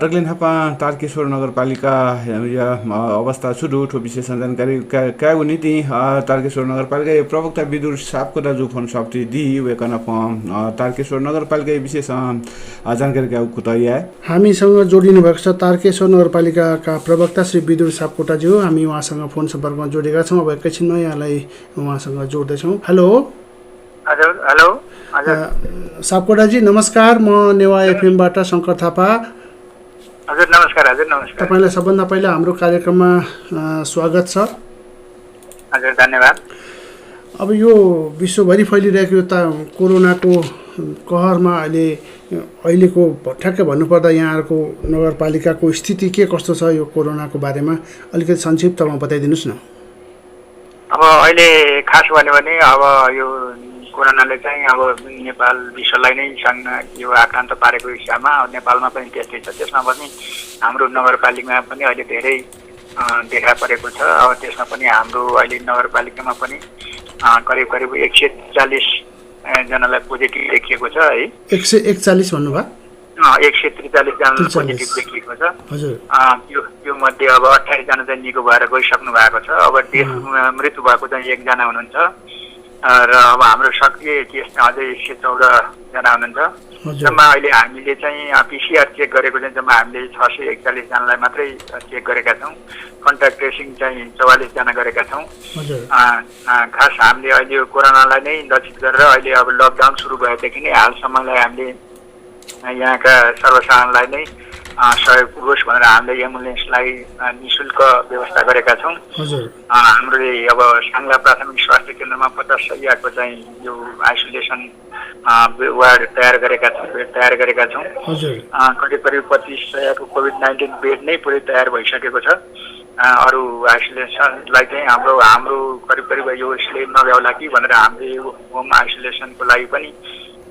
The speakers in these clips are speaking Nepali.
डगलिन थापा तारकेश्वर नगरपालिका या अवस्था छुटु ठो विशेष जानकारी क्या नीति तारकेश्वर नगरपालिका प्रवक्ता विदुर सापकोटा जो फोन सप्ती दी वेकन तारकेश्वर नगरपालिका विशेष जानकारी क्या कुतया हामीसँग जोडिनु भएको छ तारकेश्वर नगरपालिकाका प्रवक्ता श्री विदुर सापकोटाज्यू। हामी उहाँसँग फोन सम्पर्कमा जोडेका छौँ। अब एकैछिनमा यहाँलाई उहाँसँग जोड्दैछौँ। हेलो हजुर। हेलो सापकोटाजी नमस्कार, म नेवा एफएमबाट शङ्कर थापा। हजुर नमस्कार। हजुर नमस्कार। तपाईलाई सबभन्दा पहिला हाम्रो कार्यक्रममा स्वागत छ। हजुर धन्यवाद। अब यो विश्वभरि फैलिरहेको कोरोनाको कहरमा अहिलेको ठ्याक्कै भन्नुपर्दा यहाँहरूको नगरपालिकाको स्थिति के कस्तो छ यो कोरोनाको बारेमा अलिकति संक्षिप्तमा बताइदिनुहोस् न। अब अहिले खास भन्यो भने अब यो कोरोनाले चाहिँ अब नेपाल विश्वलाई नै यो आक्रान्त पारेको हिसाबमा नेपालमा पनि त्यस्तै छ। त्यसमा पनि हाम्रो नगरपालिकामा पनि अहिले धेरै देखा परेको छ। अब त्यसमा पनि हाम्रो अहिले नगरपालिकामा पनि करिब 140 जनालाई पोजिटिभ देखिएको छ है। 141 भन्नुभयो? 143 जनालाई पोजिटिभ देखिएको छ। यो मध्ये अब 28 जना चाहिँ निको भएर गइसक्नु भएको छ। अब देशमा मृत्यु भएको चाहिँ 1 जना हुनुहुन्छ र अब हाम्रो सक्रिय केसमा अझै 114 जना हुनुहुन्छ। जम्मा अहिले हामीले चाहिँ पिसिआर चेक गरेको चाहिँ जम्मा हामीले 641 जनालाई मात्रै चेक गरेका छौँ। कन्ट्याक्ट ट्रेसिङ चाहिँ 44 जना गरेका छौँ। खास हामीले अहिले यो कोरोनालाई नै लक्षित गरेर अहिले अब लकडाउन सुरु भएदेखि नै हालसम्मलाई हामीले यहाँका सर्वसाधारणलाई नै सहयोग पुगोस् भनेर हामीले एम्बुलेन्सलाई निःशुल्क व्यवस्था गरेका छौँ। हामीले अब साङ्ला प्राथमिक स्वास्थ्य केन्द्रमा 50 शय्याको चाहिँ यो आइसोलेसन वार्ड तयार गरेका छौँ, बेड तयार गरेका छौँ। करिब 25 शय्याको कोभिड-19 बेड नै पुरै तयार भइसकेको छ। अरू आइसोलेसनलाई चाहिँ हाम्रो करिब यो यसले नभ्याउला कि भनेर हामीले होम आइसोलेसनको लागि पनि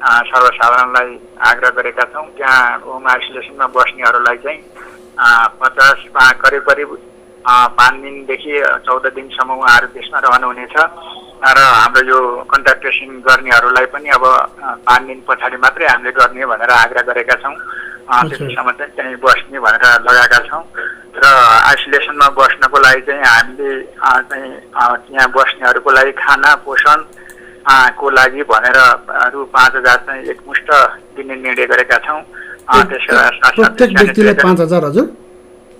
सर्वसाधारणलाई आग्रह गरेका छौँ। त्यहाँ होम आइसोलेसनमा बस्नेहरूलाई चाहिँ 50 करिब 5 दिनदेखि 14 दिनसम्म उहाँहरू त्यसमा रहनुहुनेछ र हाम्रो यो कन्ट्याक्ट ट्रेसिङ गर्नेहरूलाई पनि अब 5 दिन पछाडि मात्रै हामीले गर्ने भनेर आग्रह गरेका छौँ। त्यतिसम्म चाहिँ त्यहीँ बस्ने भनेर लगाएका छौँ र आइसोलेसनमा बस्नको लागि चाहिँ हामीले चाहिँ त्यहाँ बस्नेहरूको लागि खाना पोषण को लागि भनेर रु 5000 चाहिँ एकमुष्ट दिने निर्णय गरेका छौँ। प्रत्येक व्यक्तिलाई 5000?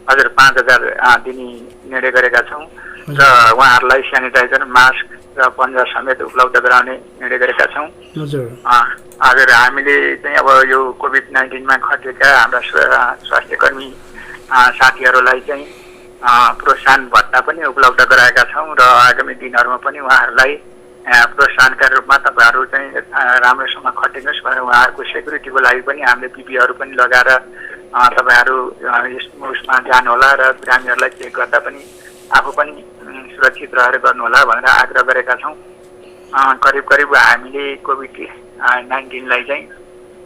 हजुर 5000 दिने निर्णय गरेका छौँ र उहाँहरूलाई सेनिटाइजर मास्क र पन्जा समेत उपलब्ध गराउने निर्णय गरेका छौँ। हजुर हामीले चाहिँ अब यो कोभिड-19मा खटेका हाम्रा स्वास्थ्यकर्मी साथीहरूलाई चाहिँ प्रोत्साहन भत्ता पनि उपलब्ध गराएका छौँ र आगामी दिनहरूमा पनि उहाँहरूलाई प्रोत्साहनका रूपमा तपाईँहरू चाहिँ राम्रोसँग खटिनुहोस् भनेर उहाँहरूको सेक्युरिटीको लागि पनि हामीले पिपीहरू पनि लगाएर तपाईँहरू उसमा जानुहोला र बिरामीहरूलाई चेक गर्दा पनि आफू पनि सुरक्षित रहेर गर्नुहोला भनेर आग्रह गरेका छौँ। करिब हामीले कोभिड-19लाई चाहिँ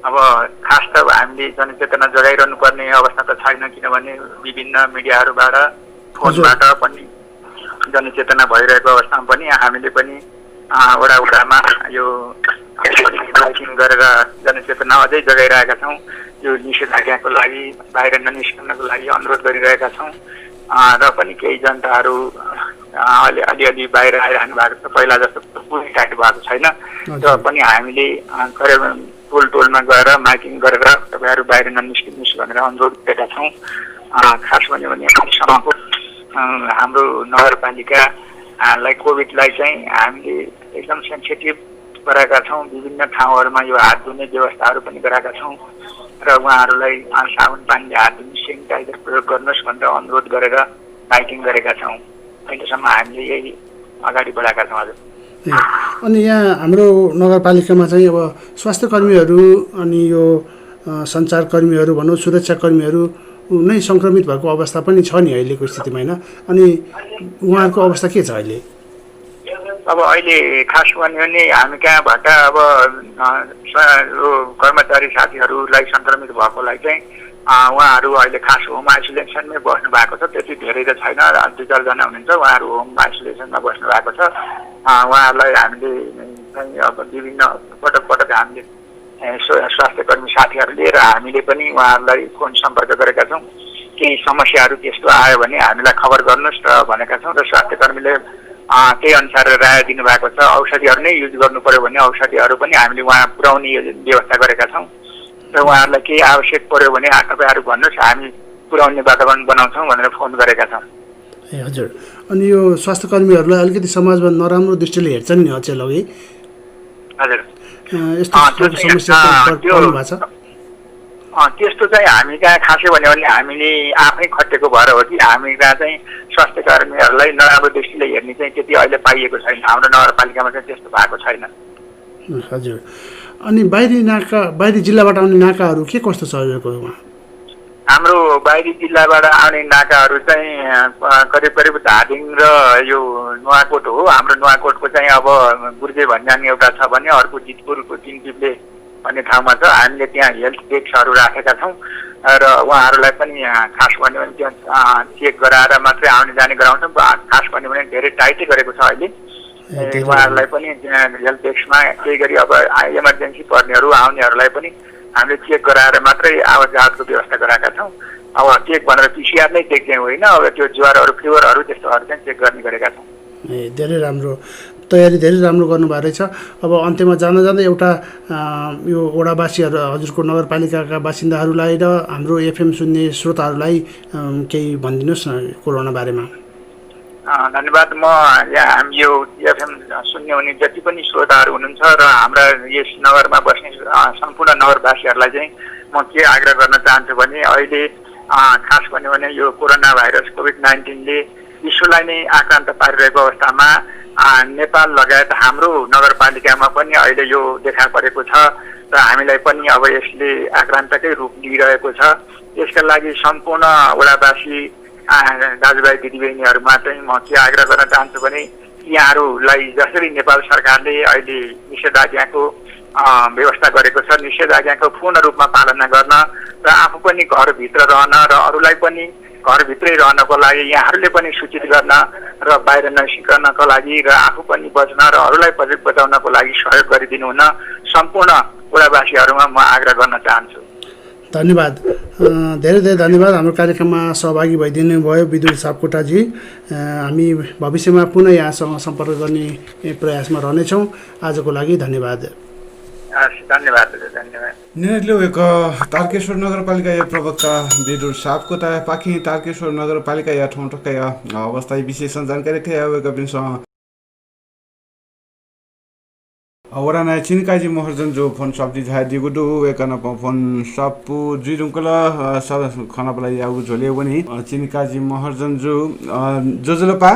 अब खास त हामीले जनचेतना जगाइरहनु पर्ने अवस्था त छैन, किनभने विभिन्न मिडियाहरूबाट फोनबाट पनि जनचेतना भइरहेको अवस्थामा पनि हामीले पनि वडामा यो माइकिङ गरेर जनचेतना अझै जगाइरहेका छौँ। यो निषेधाज्ञाको लागि बाहिर ननिस्कनको लागि अनुरोध गरिरहेका छौँ र पनि केही जनताहरू अलि बाहिर आइरहनु भएको छ। पहिला जस्तो पुरै काट्नु भएको छैन र पनि हामीले टोलमा गएर माइकिङ गरेर तपाईँहरू बाहिर ननिस्किनुहोस् भनेर अनुरोध गरेका छौँ। खास भन्यो भने अहिलेसम्मको हाम्रो नगरपालिकालाई कोभिडलाई चाहिँ हामीले एकदम सेन्सिटिभ गराएका छौँ। विभिन्न ठाउँहरूमा यो हात धुने व्यवस्थाहरू पनि गराएका छौँ र उहाँहरूलाई साबुन पानीले हात धुने सेनिटाइजर प्रयोग गर्नुहोस् भनेर अनुरोध गरेर माइकिङ गरेका छौँ। अहिलेसम्म हामीले यही अगाडि बढाएका छौँ। हजुर। अनि यहाँ हाम्रो नगरपालिकामा चाहिँ अब स्वास्थ्य कर्मीहरू अनि यो सञ्चारकर्मीहरू भनौँ सुरक्षाकर्मीहरू नै सङ्क्रमित भएको अवस्था पनि छ नि अहिलेको स्थितिमा, होइन? अनि उहाँहरूको अवस्था के छ अहिले? अब अहिले खास भन्यो भने हामी कहाँबाट अब कर्मचारी साथीहरूलाई सङ्क्रमित भएकोलाई चाहिँ उहाँहरू अहिले खास होम आइसोलेसनमै बस्नु भएको छ। त्यति धेरै त छैन, 2-4 जना हुनुहुन्छ, उहाँहरू होम आइसोलेसनमा बस्नु भएको छ। उहाँहरूलाई हामीले चाहिँ अब विभिन्न पटक हामीले स्वास्थ्य कर्मी साथीहरूले र हामीले पनि उहाँहरूलाई फोन सम्पर्क गरेका छौँ। केही समस्याहरू त्यस्तो आयो भने हामीलाई खबर गर्नुहोस् र भनेका छौँ र स्वास्थ्य कर्मीले त्यही अनुसार राय दिनुभएको छ। औषधिहरू नै युज गर्नु पर्यो भने औषधिहरू पनि हामीले उहाँ पुर्याउने व्यवस्था गरेका छौँ र उहाँहरूलाई केही आवश्यक पर्यो भने तपाईँहरू भन्नुहोस्, हामी पुर्याउने वातावरण बनाउँछौँ भनेर फोन गरेका छौँ। ए हजुर, अनि यो स्वास्थ्य कर्मीहरूलाई अलिकति समाजमा नराम्रो दृष्टिले हेर्छन् नि अचेल अघि। हजुर, यस्तो समस्या पर्नु भएको छ। त्यस्तो चाहिँ हामी कहाँ खासै भन्यो भने हामीले आफै खटेको भएर हो कि हामी कहाँ चाहिँ स्वास्थ्य कर्मीहरूलाई नराम्रो दृष्टिले हेर्ने चाहिँ त्यति अहिले पाइएको छैन। हाम्रो नगरपालिकामा चाहिँ त्यस्तो भएको छैन। हजुर, अनि बाहिरी जिल्लाबाट आउने नाकाहरू के कस्तो छ हजुरको? हाम्रो बाहिरी जिल्लाबाट आउने नाकाहरू चाहिँ करिब धादिङ र यो नुवाकोट हो। हाम्रो नुवाकोटको चाहिँ अब गुर्जे भन्ज्याङ एउटा छ भने अर्को जितपुरको तिनटिप्ले भन्ने ठाउँमा छ। हामीले त्यहाँ हेल्थ डेस्कहरू राखेका छौँ र उहाँहरूलाई पनि खास भन्यो भने त्यहाँ चेक गराएर मात्रै आउने जाने गराउँछौँ। खास भन्यो भने धेरै टाइटै गरेको छ अहिले। उहाँहरूलाई पनि त्यहाँ हेल्थ डेस्कमा केही गरी अब इमर्जेन्सी पर्नेहरू आउनेहरूलाई पनि हामीले चेक गराएर मात्रै आवत जावतको व्यवस्था गराएका छौँ। अब चेक भनेर पिसिआर नै चेक चाहिँ होइन, अब त्यो ज्वरहरू फिभरहरू त्यस्तोहरू चाहिँ चेक गर्ने गरेका छौँ। ए धेरै राम्रो, तयारी धेरै राम्रो गर्नुभएको रहेछ। अब अन्त्यमा जाँदा एउटा यो वडावासीहरू हजुरको नगरपालिकाका बासिन्दाहरूलाई र हाम्रो एफएम सुन्ने श्रोताहरूलाई केही भनिदिनुहोस् न कोरोना बारेमा। धन्यवाद। म यहाँ यो एफएम सुन्ने हुने जति पनि श्रोताहरू हुनुहुन्छ र हाम्रा यस नगरमा बस्ने सम्पूर्ण नगरवासीहरूलाई चाहिँ म के आग्रह गर्न चाहन्छु भने अहिले खास भन्यो भने यो कोरोना भाइरस कोभिड-19ले विश्वलाई नै आक्रान्त पारिरहेको अवस्थामा नेपाल लगायत हाम्रो नगरपालिकामा पनि अहिले यो देखा परेको छ र हामीलाई पनि अब यसले आक्रान्तकै रूप लिइरहेको छ। यसका लागि सम्पूर्ण वडावासी दाजुभाइ दिदीबहिनीहरूमा चाहिँ म के आग्रह गर्न चाहन्छु भने यहाँहरूलाई जसरी नेपाल सरकारले अहिले निषेधाज्ञाको व्यवस्था गरेको छ, निषेधाज्ञाको पूर्ण रूपमा पालना गर्न र आफू पनि घरभित्र रहन र अरूलाई पनि घरभित्रै रहनको लागि यहाँहरूले पनि सूचित गर्न र बाहिर ननिस्कनको लागि र आफू पनि बच्न र अरूलाई बचाउनको लागि सहयोग गरिदिनु हुन सम्पूर्ण वडावासीहरूमा म आग्रह गर्न चाहन्छु। धन्यवाद, धेरै धेरै धन्यवाद हाम्रो कार्यक्रममा सहभागी भइदिनु भयो विदुर सापकोटाजी। हामी भविष्यमा पुनः यहाँसँग सम्पर्क गर्ने प्रयासमा रहनेछौँ। आजको लागि धन्यवाद। धन्यवाद। निर्णय तारकेश्वर नगरपालिका या प्रवक्ता विदुर सापकोटा पाखी तारकेश्वर नगरपालिका या ठाउँ ठक्का अवस्था विशेष जानकारी वडा नाय चिनकाजी महर्जन जो फोन शब्दी झाय दिगुडु एकन फोन सपु जुइरुङकल खानापला याउ झोले पनि चिनकाजी महर्जन जो जोजलपा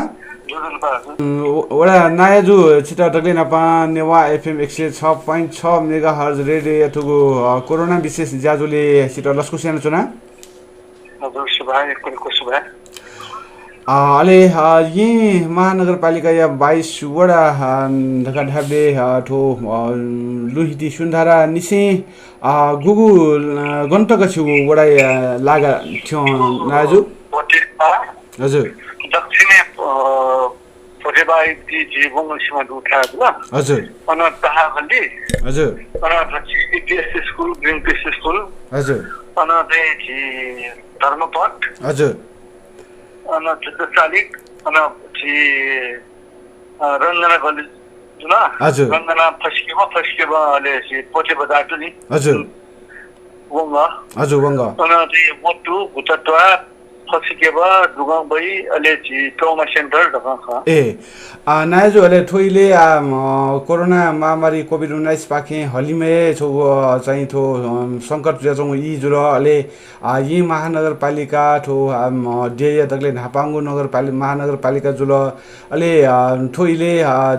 वडा नाय जो छिटा डगले नपा नेवा एफएम 106.6 मेगाहर्ज रेडियो यथुगो कोरोना विशेष ज्याजुले छिटा लस्कु स्यानो चुना अहिले यी महानगरपालिका या 22 वडा ढका ढाबे ठो लुहिटी सुन्धारा निसे गुगु गन्तक छु वडा लागा थियो नाजु हजुर दक्षिणे पोटेबाई ती जीवङ सीमा उठा ल हजुर अन तहा खण्डी हजुर अन बीबीएसा स्कुल ग्रीन पीस स्कुल हजुर अन चाहिँ धर्मपथ हजुर अन जुद्दशालिक अन रंजना गली जुन हजुर रंजना फस्केमा ले पोटे बजार नि हजुर वंग हजुर वंग अन चाहिँ मोटु भुटटवा फस्केबा दुगाङ भई अहिले चाहिँ ट्रमा सेन्टर ढका ए नायजु अहिले थोइले कोरोना महामारी कोभिड-19 पाखे हलिमे छौ चाहिँ थो संकट जचौ यी जुर अहिले यी महानगरपालिका ठो डेय तकले नापाङ्गु नगरपालिका महानगरपालिका जुल अहिले थोइले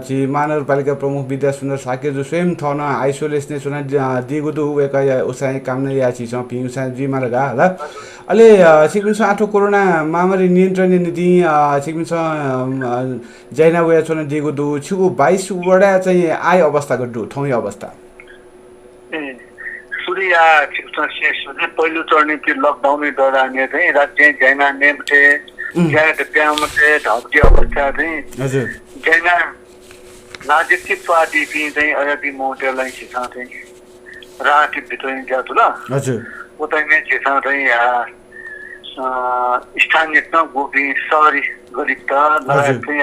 छि महानगरपालिका प्रमुख विद्या सुन्दर साक्य जो स्वयं थन आइसोलेसन सुना दिगुदु वेका उसाइ काम नै याछि छ पिउसा जी मालगा होला अहिले सिक्किम आठो कोरोना महामारी नियन्त्रण नीति सिक्किम जैना वे छन दिगु दु छिगु 22 वडा चाहिँ आय अवस्था गड्डु ठौँ अवस्था सूर्य सिक्किम से पहिलो चढ्ने त्यो लकडाउन दौरान चाहिँ राज्य जैना नेमटे ज्यादा प्यामटे ढब्जी अवस्था चाहिँ हजुर जैना राजकीय पार्टी चाहिँ अगाडि मोटेलाई चाहिँ राति भित्र जातो ल हजुर उता नै चाहिँ स्थानीय गोपी सहरी गरिब त लगायत चाहिँ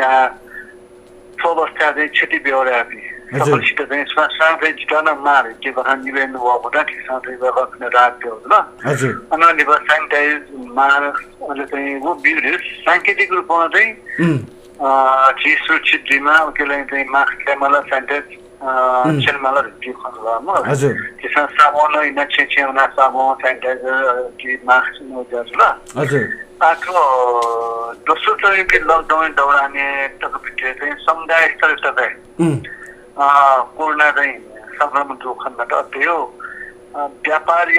अवस्था चाहिँ क्षति बेहोरा सबैसित चाहिँ साथै जितान मार के कथा निवेदन भएको त साथै गर्न रात थियो ल अनि सेनिटाइज मार अहिले चाहिँ वो साङ्केतिक रूपमा चाहिँ सुरक्षित दिनमा त्यसलाई चाहिँ मास्क ल्यामाला सेनिटाइज छेलमाला के खन्नु त्यसमा साबुन होइन छेउना साबुन सेनिटाइजर कि मास्क नजास् ल आखो दोस्रो चरणको लकडाउन दौराने भित्र चाहिँ समुदाय स्तरबाट कोरोना चाहिँ संक्रमण जोखिमबाट त्यो व्यापारी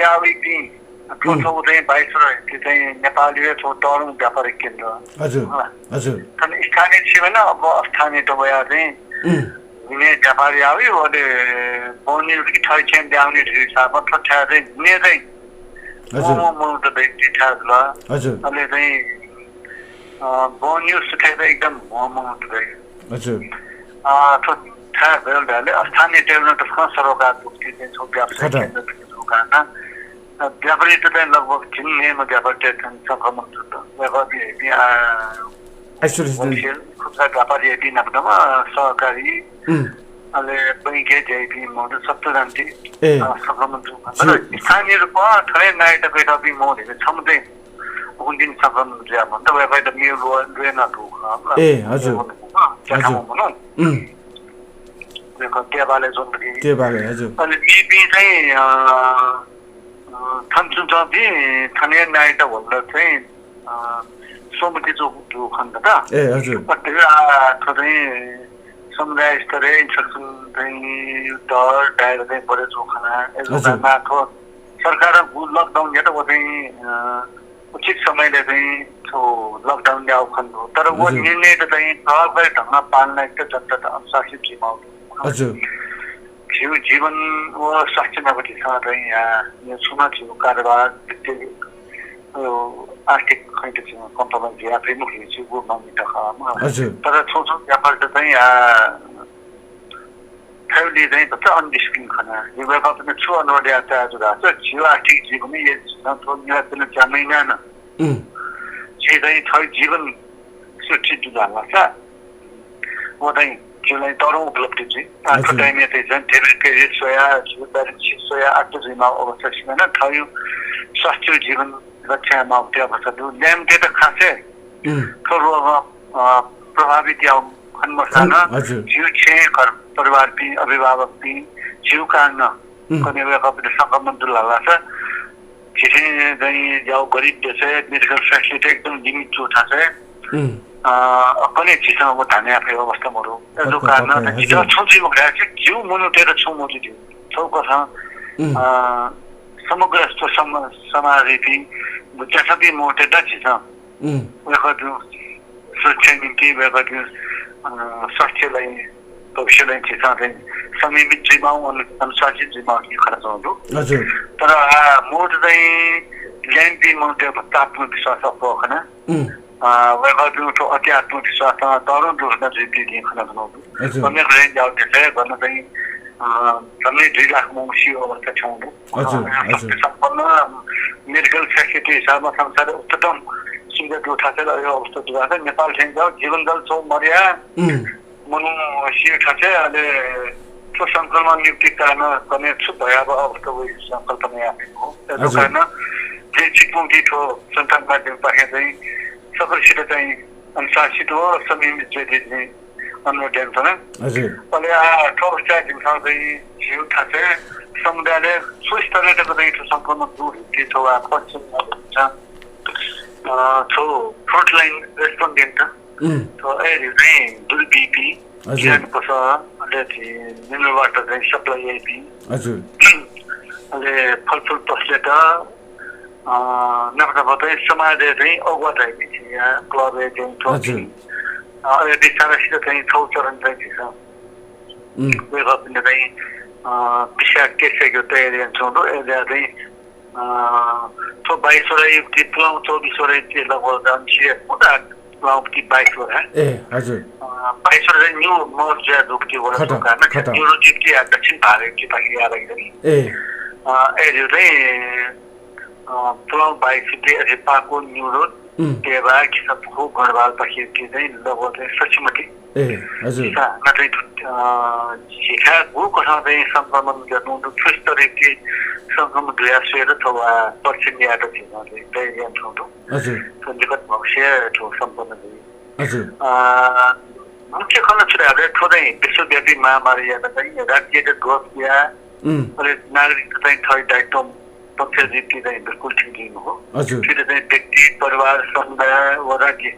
ठुलो चाहिँ 22 चाहिँ नेपाली तरुण व्यापारिक केन्द्र अनि स्थानीय सेवा अब स्थानीय दबाया चाहिँ हुने व्यापारी आयो अहिले बन्ने ठाउँ चाहिँ ल्याउने हिसाबमा ठट्ठा चाहिँ हुने चाहिँ म त व्यक्ति थाहा ल अहिले चाहिँ बन्यो सुकाइ चाहिँ एकदम थाहा भयो स्थानीय डेभलपमेन्ट सरोकार चाहिँ व्यवसाय केन्द्र कारण व्यापारी त चाहिँ लगभग चिन्नेमा व्यापारी संक्रमण खुद्रा व्यापारी नभएमा सहकारी अहिले बैङ्के जेपी मौजु सबैजना संक्रमण स्थानीय रूपमा थोरै नाइट बेटापी मौजु समुदाय उन्दिन संक्रमण ज्या भन्दा व्यापारी त मियो रुएन त्यहाँबाले अनि बिपी चाहिँ थन्चुन्चपी थने नाइट भन्दा चाहिँ सोमती जो खण्ड त थोरै समुदाय स्तरीय इन्स्ट्रक्सन चाहिँ डर डायर चाहिँ बढे जोखाना माथो सरकार लकडाउन या त वो चाहिँ उचित समयले चाहिँ लकडाउन ल्याउ खण्ड हो तर वो निर्णय त चाहिँ प्रभावकारी ढङ्गमा पाल्न एक जनता अनुशासित जिम्माउनु जीवन व स्वास्थ्य नभएसँग चाहिँ यहाँ समाजिक कारोबार आर्थिक कम्पनी व्यापारी मुख्य वो माग्ने तर छोटो व्यापार त चाहिँ फ्यामिली चाहिँ भन्छ अनडिस्किन खाना यो व्यापार पनि छु अनुवाद यात्रा छ जियो आर्थिक जीवन ये निराशले जान्दैन जे चाहिँ छ जीवन सुरक्षित जुझाला छ वो चाहिँ जीवनलाई तरौँ उपलब्धि चाहिँ आजको टाइममा चाहिँ झन् धेरै क्रेडिट सोया सोया आत्मजीवनमा अवस्था छैन थयो स्वास्थ्य जीवन रक्षामा त्यो अवस्था ल्याम्टे त खासै थोरो प्रभावित या खन्मसाना जिउ छे घर परिवार पि अभिभावक पि जिउ कारण कने व्यापार संक्रमण दुलाला छ किसी चाहिँ जाऊ गरिब देश मेडिकल फेसिलिटी एकदम लिमिट जो छ अपने चिसो वो धाने आफै अवस्थाहरू जो कारण जिउ छुजिम गएको जिउ मुनुटेर छु मोजु दिउ छौको छ समग्र यस्तो समाजदेखि जसरी मोटेर छिस उहाँको सुरक्षा निम्ति उहाँको स्वास्थ्यलाई भविष्यलाई छिस चाहिँ संयमित जिम्माउ अनुशासित जिम्माउ खर्च हुनु तर मोट चाहिँ ल्यान्डी मोटे आत्मविश्वास भएन उहाँको अति आत्मविश्वास तरुण दुख्न चाहिँ खर्च हुनु अन्य रेन्ज आउट गर्न चाहिँ झन्डै 2 लाख मौसी अवस्था छौँ सम्पन्न मेडिकल फेसिलिटी हिसाबमा संसार उच्चतम सुविधा उठाएर यो अवस्था दुखाएको नेपाल चाहिँ जाऊ जीवन जल छौ मर्या मनु सियो ठाचे अहिले त्यो संक्रमण नियुक्ति कारण गर्ने छु भयावह अवस्था संकल्पना आएको हो कारण जे चिकमुक्ति ठो सन्तान माध्यम पाखे चाहिँ सबैसित चाहिँ अनुशासित हो संयमित चाहिँ अनुमोदन छ अहिले अवस्था जिम्मा चाहिँ जिउ थाहा समुदायले सुस्तरले चाहिँ संक्रमण दूर के छ पश्चिम छ छो फ्रन्टलाइन रेस्पोन्डेन्ट तो चाहिँ दुई बिपी पर्छ अहिले मिनरलबाट चाहिँ सप्लाई आइपी अहिले फलफुल पसलेट नभए समाजले चाहिँ अगुवा आइपी यहाँ क्लब चाहिँ अहिले बिस्तारसित चाहिँ 6 चरण चाहिँ छ उयो पनि चाहिँ विशा केसेको तयारी छौँ एरिया चाहिँ 22वटा युक्ति पुलाउ 24वटा युक्ति लगभग पुरा पुलाउ 22वटा 22वटा चाहिँ न्यू मर्जा दुक्ति वटा कारण न्यूरोजिप्टी दक्षिण भारत की पाखी आएर एरियो चाहिँ पुलाउ बाइक चाहिँ पाको न्यू रोड टेबा किसपको गढवाल पखिरकी चाहिँ लगभग चाहिँ सचिमती नाथै शिखाको कसमा चाहिँ सङ्क्रमण गर्नु फर्स्ट तरिके सङ्क्रमण दुयासेर अथवा पश्चिम ल्याएर थिएन त्यही ज्ञान ठाउँ निकट भविष्य सम्पन्न भयो मुख्य खण्ड छुट्याएर थोरै विश्वव्यापी महामारी याद चाहिँ राज्यले ग्रोथ या अहिले नागरिकता चाहिँ थर्ड दायित्व पक्ष रीति चाहिँ बिल्कुल ठिक लिनु हो फिर चाहिँ व्यक्ति परिवार समुदाय व राज्य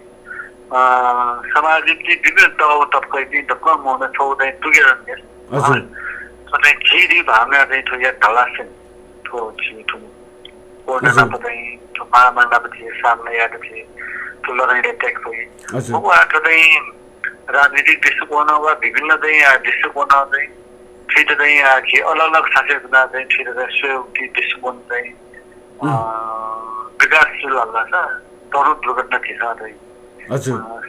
सामाजिक विभिन्न तब तबकै कम हुन छौँ टुगेदर चाहिँ झिरी भावना चाहिँ ठो या ढलासन ठो छिटो कोरोना चाहिँ ठो महामारीपछि सामना याद थिए ठो लडाइँ ट्याक भयो उहाँको चाहिँ राजनीतिक दृष्टिकोण वा विभिन्न चाहिँ दृष्टिकोण चाहिँ फिर चाहिँ अलग अलग शासकमा चाहिँ फिर चाहिँ सहयोगी दृष्टिकोण चाहिँ विकासशील होला छ तरुण दुर्घटना थिएछ चाहिँ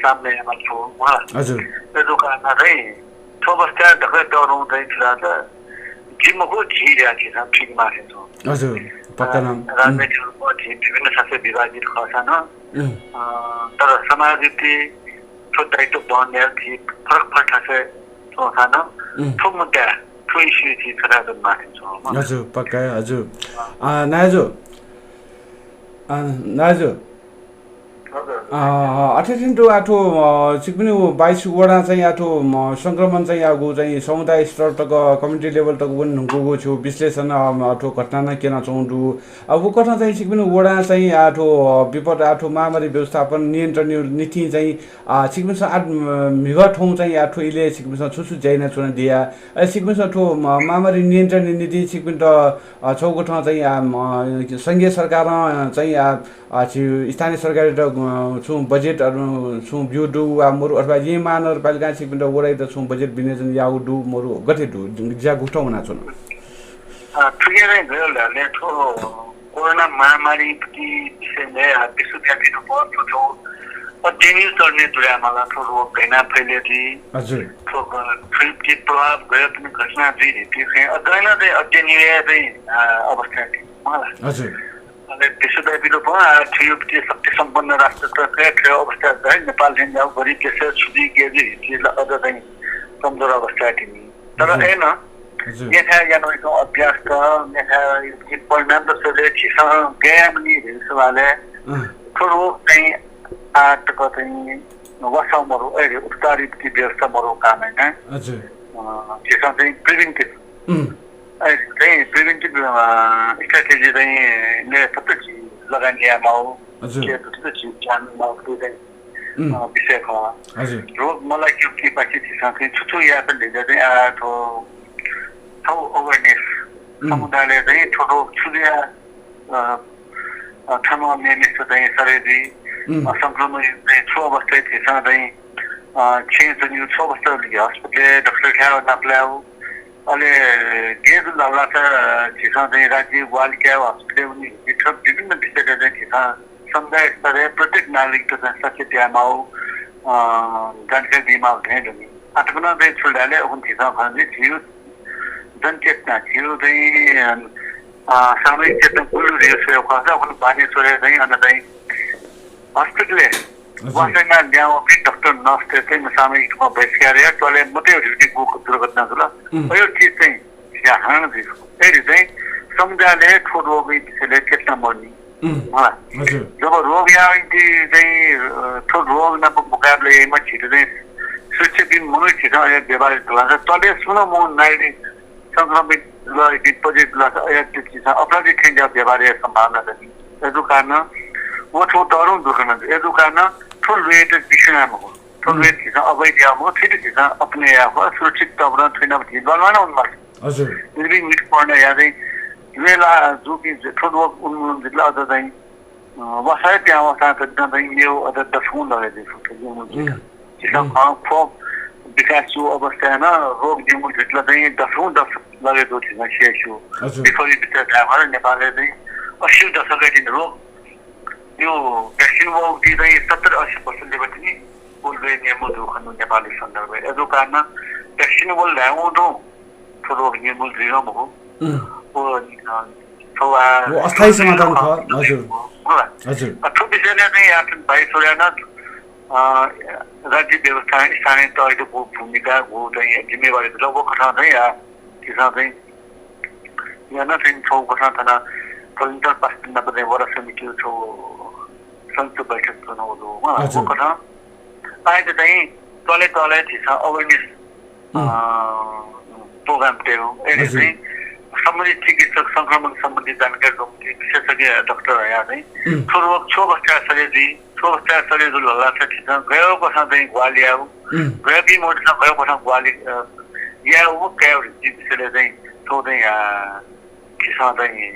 सामने मान्छे उहाँ त्यो कारणमा चाहिँ ठोबस्ता ढकै डराउँ चाहिँ फिर जिम्मको झिरहेको थिएछ ठिक माथि राजनीतिको विभिन्न शासक विभाजित खसान तर समाजिक दायित्व बन्ने थिए फरक फरक ठासे खान ठुलो मुद्दा ठुलो इस्यु थिए खराबन माथि छ हजुर पक्का हजुर नाजु अटेन्डेन्ट टु आठो सिक्किम 22 वडा चाहिँ आठो संक्रमण चाहिँ आगो चाहिँ समुदाय स्तर तक कम्युनिटी लेभल तक पनि गएको छु विश्लेषण आठो घटना न केना चौंडु अब कथा चाहिँ सिक्किम वडा चाहिँ आठो विपद आठो महामारी व्यवस्थापन नियन्त्रण नीति चाहिँ सिक्किम आठ मिगा ठाउँ चाहिँ आठो इले सिक्किम छुछु जाइन चुन दिया सिक्किम ठो महामारी नियन्त्रण नीति सिक्किम त छौको ठाउँ चाहिँ संघीय सरकार चाहिँ स्थानीय सरकार छु बजेटहरु छु ब्युडु वा मोरु अथवा यी महानगरपालिका सिक्किम वडाइ त छु बजेट विनियोजन याउ डु मोरु गथे डु ज्या गुठाउना छन् ठुगेरै गयो ले ठो कोरोना महामारी की विषयले विश्वव्यापी रूपमा ठो अध्ययन गर्ने दुरा मलाई ठो रोग भएन फैले थी हजुर ठो फिल्मको प्रभाव गयो पनि घटना दिए थी अध्ययन चाहिँ अध्ययन अवस्था थी मलाई हजुर विश्वव्यापी रूपमा थियो शक्ति सम्पन्न राष्ट्रका अवस्था है नेपाल जाऊ गरिब देश छुटी के अझ चाहिँ कमजोर अवस्था थियो तर होइन यहाँ यानको अभ्यास त यहाँ परिणाम त सोले ज्ञान नि सवाले थोरो चाहिँ आटको चाहिँ वसाउहरू अहिले उपचारित की व्यवस्थाहरू काम होइन त्यसमा चाहिँ प्रिभेन्टिभ चाहिँ प्रिभेन्टिभ स्ट्राटेजी चाहिँ सबै चिज लगानियामा हो थुप्रै चिज जान्नुमा त्यो चाहिँ विषय छ रोग मलाई के पछि चाहिँ छुट्टो या पनि चाहिँ आठो अवेरनेस समुदायले चाहिँ छोटो छुरिया ठाउँमा नियमित चाहिँ शरीरी संक्रमण छो अवस्था थिएछ चाहिँ चेन्ज न्यू छो अवस्था हस्पिटल डक्टर ख्याउ नाप्ल्याउ अहिले गेज लग्ला छ चाहिँ राज्य बालिका हस्पिटल विभिन्न विषयले चाहिँ थिएछ समुदाय स्तरीय प्रत्येक नागरिक चाहिँ सचेतमा हो जानकारी दिमा हुँदैन नि आटकन चाहिँ छुट्याले ओखन थिएछ भने थियो जनचेतना थियो चाहिँ सामूहिक चेतना कुल रेसो खर्च ओखन पानी छोडे चाहिँ अन्त चाहिँ हस्पिटलले वासैमा ल्याउ पनि डक्टर नर्सले चाहिँ सामूहिक रूपमा बहिष्कार टोले मात्रै ड्युटीको दुर्घटना छ ल यो चिज चाहिँ हान दिएको फेरि चाहिँ समुदायले ठोट रोग विषयले चेतना मर्ने जब रोग या चाहिँ ठोट रोग मुकाबलेमा छिटो चाहिँ सुरक्षित दिन मुनै छिटो व्यवहारिक लाग्छ तले सुन म नागरिक संक्रमित डिपोजिट अपराधिक व्यवहारिक सम्भावना छ यसको कारण वो ठो डराउँ दुर्घटना यसको कारण ठुल रेटेड विषयमा हो ठुल रेट खिच्न अवैध हो छिटो खिच्न अपने हो सुरक्षित तब छैन बलवान उन्मास हजुर यदि मिट पर्ने या चाहिँ वेला जो कि ठुलो उन्मूलन जिल्ला अझ चाहिँ वसाय त्यहाँ अवस्था चाहिँ यो अझ दशौँ लगाइदिएको खोप विकास जो अवस्थामा रोग जिम्मु जिल्ला चाहिँ दशौँ लगेको थिएन सिएसु विपरीत भएर नेपालले चाहिँ 80 दशकदेखि रोग यो भ्याक्सिन वाउटी चाहिँ 70-80% पनि बोल्दै नियमल जोखन नेपाली सन्दर्भ यसको कारण भ्याक्सिन वाल ल्याउनु रोग नियमल जिरो हो वो अस्थायी समाधान छ हजुर हजुर त्यो विषयले चाहिँ यहाँ भाइ छोडेन राज्य व्यवस्था स्थानीय तहको भूमिका वो चाहिँ जिम्मेवारी दिला वो कथा चाहिँ किसान चाहिँ यहाँ न चाहिँ छौ कथा थाना कलिन्टर पास्टिन नपदे वडा समिति छौ संयुक्त बैठक बनाउँदो वो कथा अहिले चाहिँ तले तले थिसा अवेरनेस प्रोग्राम टेरो अहिले चाहिँ सम्बन्धित चिकित्सक संक्रमण सम्बन्धी जानकारी गम्ती विशेषज्ञ डाक्टर यहाँ चाहिँ छो बच्चा शरीरजी छो बच्चा शरीर जो लल्ला छ थिसा गयो बसा चाहिँ ग्वालिया हो गयो कि मोडमा गयो बसा ग्वाली या वो क्या विषयले चाहिँ छो चाहिँ किसान चाहिँ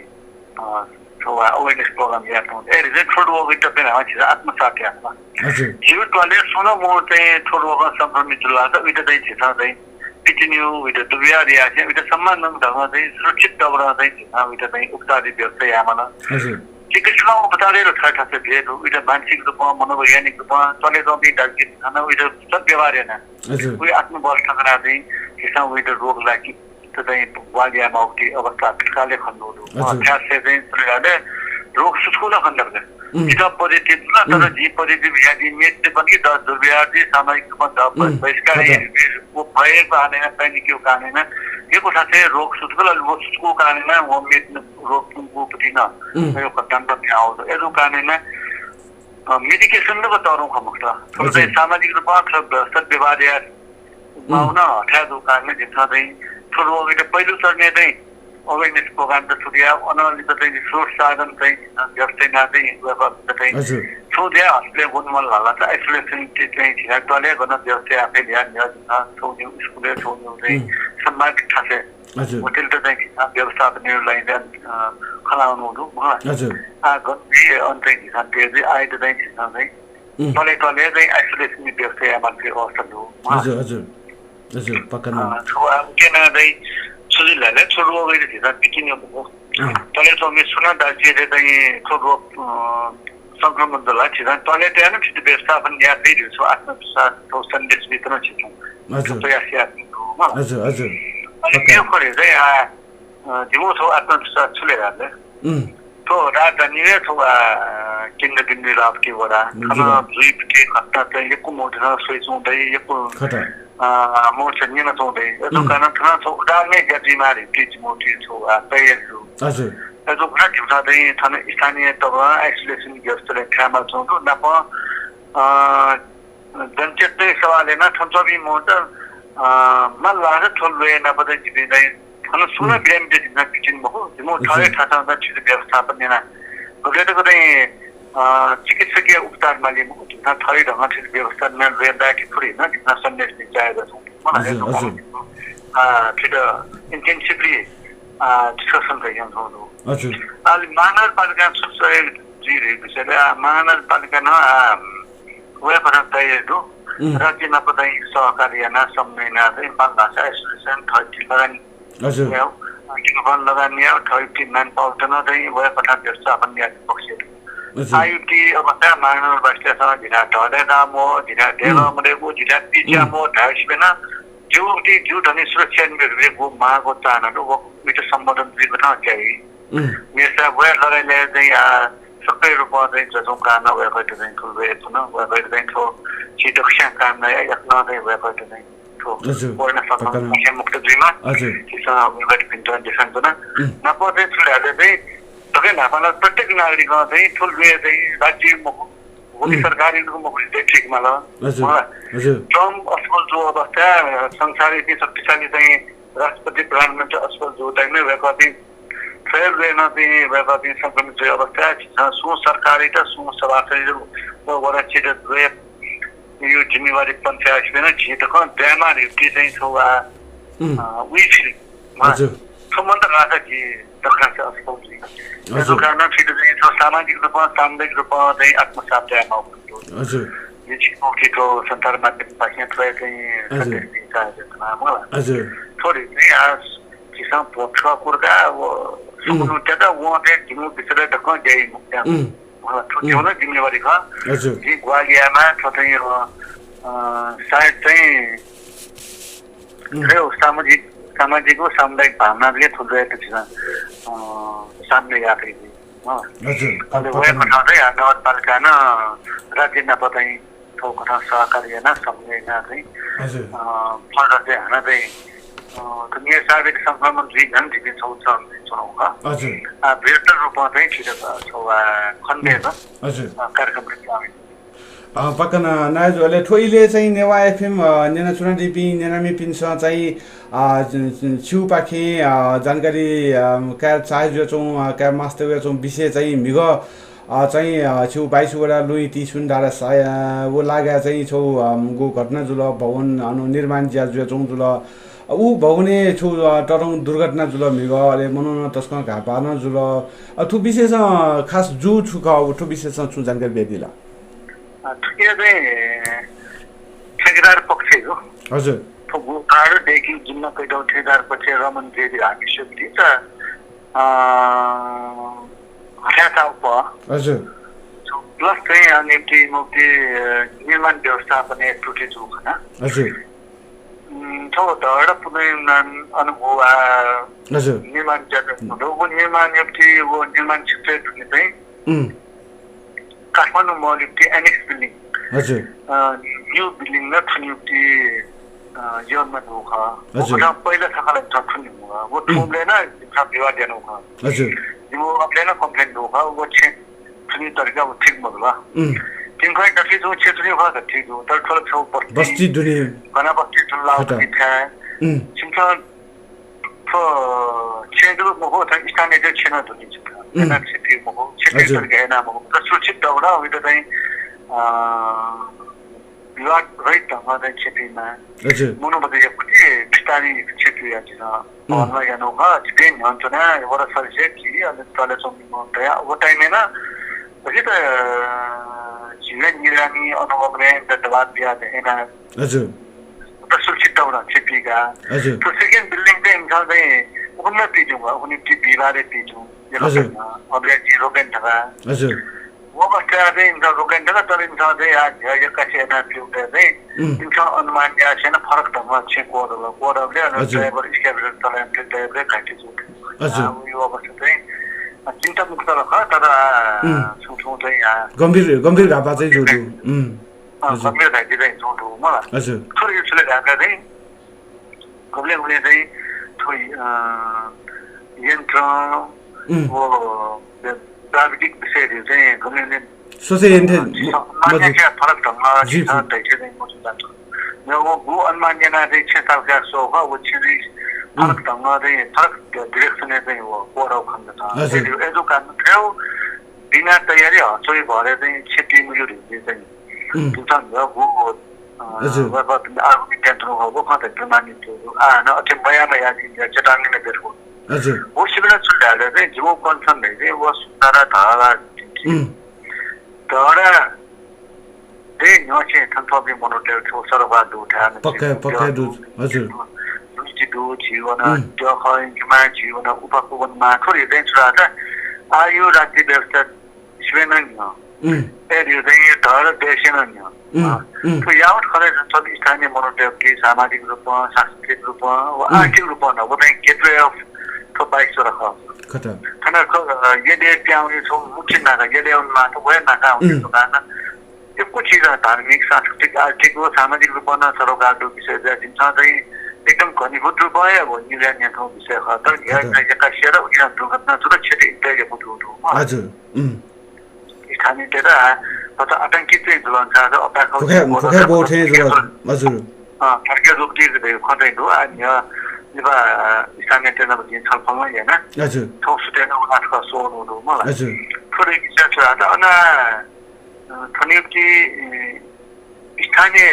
छो अवेरनेस प्रोग्राम यहाँ हुन्छ ए रिजल्ट छोड वो विट पे हां छ आत्मसात यामा हजुर जीव टले सुनो मो चाहिँ छोड वो संक्रमित जुला त विट चाहिँ छ चाहिँ पिटिन्यू विट दुबिया रिया छ विट सम्मान ढंग चाहिँ सुरक्षित दौरा चाहिँ विट चाहिँ उपचारित व्यवस्था यामा हजुर चिकित्सा उपचारले थाहा छ भेट विट मानसिक रूपमा मनोवैज्ञानिक रूपमा चले जाने डाक्टर खाना विट सब व्यवहार हैन हजुर उही आत्मबल ठकरा चाहिँ किसान विट रोग लागि त चाहिँ वालियामा उठी अवस्था काले खन्नु खास चाहिँ प्रकारले रोग सुस्कुन खण्डले इटा पोजिटिभ न तर जी पोजिटिभ यादि मेट पनि 10 दुर्व्यवहार सामाजिक रूपमा बहिष्कार वो भएको आनेन पैनिक को कारण यो कुरा चाहिँ रोग सुस्कुको कारणमा वो मेट रोग को पनि न यो खतम पनि आउँछ यसको कारणमा मेडिकेसन र तरुङ खमक्छ थोरै सामाजिक रूपमा व्यवस्था व्यवहार या माउन हटाएको कारणले जित्छ चाहिँ थोरो अहिले पहिलो चढ्ने चाहिँ अवेरनेस प्रोग्राम त छुट्या अनलित चाहिँ सोर्स साधन चाहिँ व्यवस्था चाहिँ चाहिँ सोध्या हस्पिटल गुणमल होला त आइसोलेसन चाहिँ छिराकले गर्न व्यवस्था आफै ध्यान दिन्छ छोड्यो स्कुलले छोड्यो चाहिँ सम्मान थासे होटल त चाहिँ व्यवस्थापनलाई खलाउनु हो हजुर आ गति अन्त किसान चाहिँ आइ त चाहिँ तले तले चाहिँ आइसोलेसन व्यवस्था मान्छे अवस्था हो हजुर हजुर हजुर पक्का चाहिँ सुजिलाले छोडो गएर थिए पिकिने हो तले त मे सुना दार्जिले चाहिँ छोडो संक्रमण दला छ तले त्यहाँ न फिट व्यवस्थापन या फेरि छ आत्मविश्वास तो सन्देश भित्र छ हजुर प्रयास या हजुर हजुर यो करे चाहिँ दिमो छ आत्मविश्वास छुलेराले तो राजधानीले छ केन्द्र बिन्दु राप्ती वडा खाना दुई के खट्टा चाहिँ यको मोटर सोच हुँदै यको मोर्चा निन चौधै दुकान थाहा छ उडाल्ने गतिमारी पिच मोटी छ तयार छु हजुर जो कुरा दिउँदा चाहिँ थाना स्थानीय तब आइसोलेसन व्यवस्थाले खामा चौधो नप जनचेतने सवाल हैन थन्चबी मोटर मल्ला र थोल्वे नपदै दिँदै थाना सुन बिराम दिन्छ किचन मको म थरे थाहा छ छिटो व्यवस्थापन हैन गएको चाहिँ चिकित्सकीय उपचारमा लिनु थरी ढङ्ग व्यवस्था नगर्दाखेरि थोरै होइन जितना सन्देश चाहिएको छ मलाई छिटो इन्टेन्सिभली डिस्कसन गरिन्छ हजुर अहिले महानगरपालिका विषयले महानगरपालिका न वेपना तयारीहरू राज्यमा पनि सहकारी याना सम्मेलन चाहिँ बांग्लादेश एसोसिएसन थर्टी लगानी हजुर वन लगानी थर्टी मैन पाउँदैन चाहिँ वेपना व्यवस्थापन न्याय पक्षहरू आयुटी अवस्था महानगरपालिकासँग ढिला ढले नामो ढिला ढेलो वो ढिला पिजामो ढाइसबेना जो धनी सुरक्षा निर्भरको मागो चाहनाहरू वो मिटर सम्बोधन दिएको न चाहिँ मेसा वे लगाइले चाहिँ सबै रूपमा चाहिँ जसो काम नभएको चाहिँ खुल्वे छ न भएर चाहिँ थो छिटो काम नै यत्न चाहिँ भएको चाहिँ थो पर्न सक्छ मुक्त दुईमा हजुर त्यसमा वेबसाइट पिन्टन डिफाइन छ न नपरे छुलाले चाहिँ सबै नापाला प्रत्येक नागरिकमा चाहिँ ठुल्वे चाहिँ राज्य मुख्य सरकारीको मुख्य ठिकमा ल हजुर ट्रम अस्पताल जो अवस्था संसारै शक्तिशाली चाहिँ राष्ट्रपति प्रधानमन्त्री अस्पताल जो टाइममै भएको चाहिँ फेल वेमा चाहिँ भएको चाहिँ संक्रमित अवस्था सो सरकारी त सो सभासद वडा छिटो यो जिम्मेवारी पञ्चायत छैन छिटो बिमार हिप्टी चाहिँ छ उही हजुर सम्बन्ध राख्छ कि दक्षिण अस्पताल यसो कारण छिटो चाहिँ सामाजिक रूपमा सामुदायिक रूपमा चाहिँ आत्मसात हजुर यो छिटो सञ्चार माध्यम पाइने थोरै चाहिँ सन्देश दिन्छ हजुर थोरै चाहिँ किसान पोख्छ कुर्का सुन्नु त्यता उहाँले दिनु बिचरा ढक्क गए मुक्त्याउन जिम्मेवारी छ यी ग्वालियामा चाहिँ सायद चाहिँ सामाजिक सामाजिक सामुदायिक भावनाले ठुलो छ सामने आएकी थी हजुर अहिले उयो ठाउँ चाहिँ नगरपालिका न राज्य नपताई ठो ठाउँ सहकार्य न सम्झे न चाहिँ हजुर फल चाहिँ हाना चाहिँ दुनिया शारीरिक संक्रमण झन् झिके छौ चुनाउ हजुर बृहत्तर रूपमा चाहिँ छिटो छौ खण्डेर हजुर कार्यक्रम पक्का नाजुहरूले ठोइले चाहिँ नेवा एफएम नेना चुनाडिपी नेनामी पिन्स चाहिँ छिउपाखे जानकारी क्या चाहे छौँ क्या मास्टर छौँ विषय चाहिँ मिग चाहिँ छिउ 22वटा लुई 30 डाँडा वो लागा चाहिँ छौ गो घटना जुल भवन निर्माण ज्या छौँ जुल ऊ भवने छु टरङ दुर्घटना जुल मिग अले मनाउन तस्क घापान जुल ठु विशेष खास जु छु ठु विशेष छु जानकारी बेदिला ठिकै चाहिँ ठेकेदार पक्ष हो हजुर टाढोदेखि जुम्न कैटौँ ठेकेदार पक्ष रमन देवी हामी सुक्ति त हट्याचा उप हजुर प्लस चाहिँ निम्ति मुक्ति निर्माण व्यवस्थापन त्रुटि जुखना हजुर छौ धड पुनर्निर्माण अनुभव हजुर निर्माण ज्यादा वो निर्माण निम्ति वो निर्माण क्षेत्र चाहिँ काठमाडौँ मौलिक एनेक्स बिल्डिङ हजुर न्यू बिल्डिङ न थुनिउटी जीवनमा दुख हजुर पहिला थकाले थुनि वो ठुमले न विवाद दिनु ख हजुर वो अपने न कम्प्लेन दुख वो छे थुनि तरिका वो ठीक बदला तिनको एक जो क्षेत्रीय हो त ठीक हो तर थोड़ा छौ बस्ती दुनी कना बस्ती जुल्ला था चिन्ता तो क्षेत्र महो त स्थानीय जो क्षेत्र दुनी छ एनएचटी महो क्षेत्र तरिका हैन महो त सुचित दौडा हो त चाहिँ विवाद रहित ढङ्गमा चाहिँ क्षेत्रमा हजुर मुनुबदे पनि स्थानीय क्षेत्रीय छ भन्नु यानो ह जितेन हुन्छ न वरा सरसे कि अनि तले सम्म त वो टाइम हैन पछि त जीवन निरानी अनुभव ने दबाव दिया हैन हजुर त सुचित दौडा क्षेत्रीका हजुर तो सेकेन्ड बिल्डिङ चाहिँ इन्सान चाहिँ उन्नति जुगा उन्नति बिरारे तिजु हजुर अबले जीरो पेन था हजुर वो बच्चा चाहिँ इन्सान रोकेन था तर इन्सान चाहिँ आज यो कसे न फ्युटे चाहिँ इन्सान अनुमान या छैन फरक ढङ्गमा छ कोडले अनि ड्राइभर स्क्याबेर तलाइले ड्राइभर घाटी जुट हजुर यो अवस्था चाहिँ चिन्ता मुक्त रख तर सुठो चाहिँ गम्भीर घापा चाहिँ जोडु गम्भीर घाटी चाहिँ जोडु मलाई हजुर थोरै यसले घाका चाहिँ गम्भीर चाहिँ थोरै यन्त्र वो प्राविधिक विषयहरू चाहिँ गम्भीरले सोचे मान्यता फरक ढङ्गमा चाहिँ मौजूद छ यो वो अनुमान्य ना चाहिँ 6 साल का सो हो वो चीज फरक ढङ्गमा चाहिँ फरक डाइरेक्सन चाहिँ वो कोडौ खण्ड छ एजो काम थियो बिना तयारी हचोइ भरे चाहिँ क्षति मिल्यो रे चाहिँ जुन वो बाबा आर्मी टेन्सन हो वो खते प्रमाणित थियो न अथे बयान यादि चटाङ्गे ने देखो हजुर वो शिविर चुडाले चाहिँ जीव कन्सर्न नै वो सुतारा धारा धारा दे नचे थन्थपि मोनोटेल थियो सरबाद उठा पक्का दु हजुर दुई दु जीवन त्यो खैमा जीवन उपकुवनमा थोरै चाहिँ छुराटा आयो राज्य व्यवस्था शिवेन न एरियो चाहिँ धर देशन न तो यावत खले सबै स्थानीय मोनोटेल के सामाजिक रूपमा सांस्कृतिक रूपमा वा आर्थिक रूपमा न वो चाहिँ गेटवे अफ तो 22 रख खटा खाना ये दे प्याउने छौ मुख्य नाका ये दे उनमा त भए नाका हुन्छ कारण यो कुछ चीज धार्मिक सांस्कृतिक आर्थिक व सामाजिक रूपमा सरोकारको विषय चाहिँ चाहिँ एकदम घनीभूत रूपमा अब निल्यान्यको विषय छ तर यहाँ कासिएर उनीहरू दुर्घटना सुरक्षित इत्यादि बुझ्नु हजुर स्थानीय तेरा पता आतंकित चाहिँ जुलन छ अपाको बोठे हजुर फर्के रूप दिए खदै दु अनि निबा स्थानीय तेरा बजिन छलफलमा हैन हजुर ठोसुटेन उनाको सोनु मलाई हजुर थोरै विषय छ अनि थनिउटी स्थानीय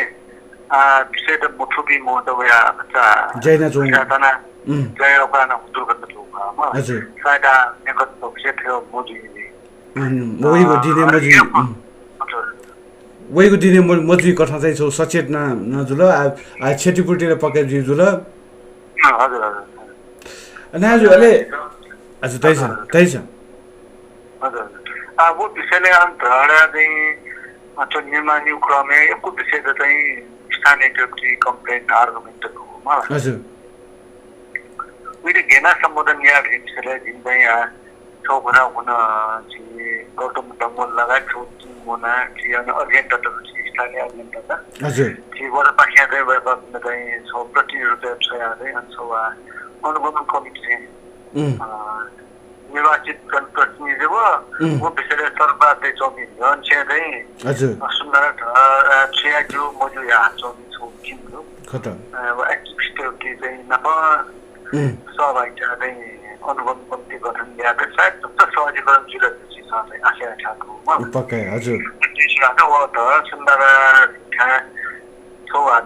विषय त मुठुबी मोदवया बच्चा जैना जों तना जयौकाना दुर्घटना जोमा हजुर साइडा नेकत विषय थियो मोदी मोहीको दिने मजी वहीको दिने मजी कथा चाहिँ छौ सचेत नजुल आ क्षतिपूर्तिले पके जुल हजुर हजुर नाजुले हजुर तैछ हजुर वो विषयले अन्तरा चाहिँ त्यो निर्माण क्रममा यो विषय चाहिँ स्थानीय व्यक्ति कम्प्लेन आर्गुमेन्ट हो हजुर उहिले घेना सम्बोधन या भिन्सले जिम्दै चौबरा हुन जी गौतम डंगोल लगायत हुन जी अभियन्ताहरू स्थानीय अभियन्ता हजुर जी वर पाखिया दे वर चाहिँ सो प्रतिनिधित्व छ यादै अनि सो अनुगमन कमिटी निर्वाचित जनप्रतिनिधि वो विषयले सरकारले चौकी झन् चाहिँ हजुर सुन्दर छया जो मजु या चौकी छु किम्रो खत अब एक्टिभिस्टहरुले चाहिँ नप सहभागिता चाहिँ अनुगमन कमिटी गठन गरेको सायद त सहजीकरण जिल्ला चाहिँ आशा ठाकुरमा पक्कै हजुर त्यसबाट वो त सुन्दर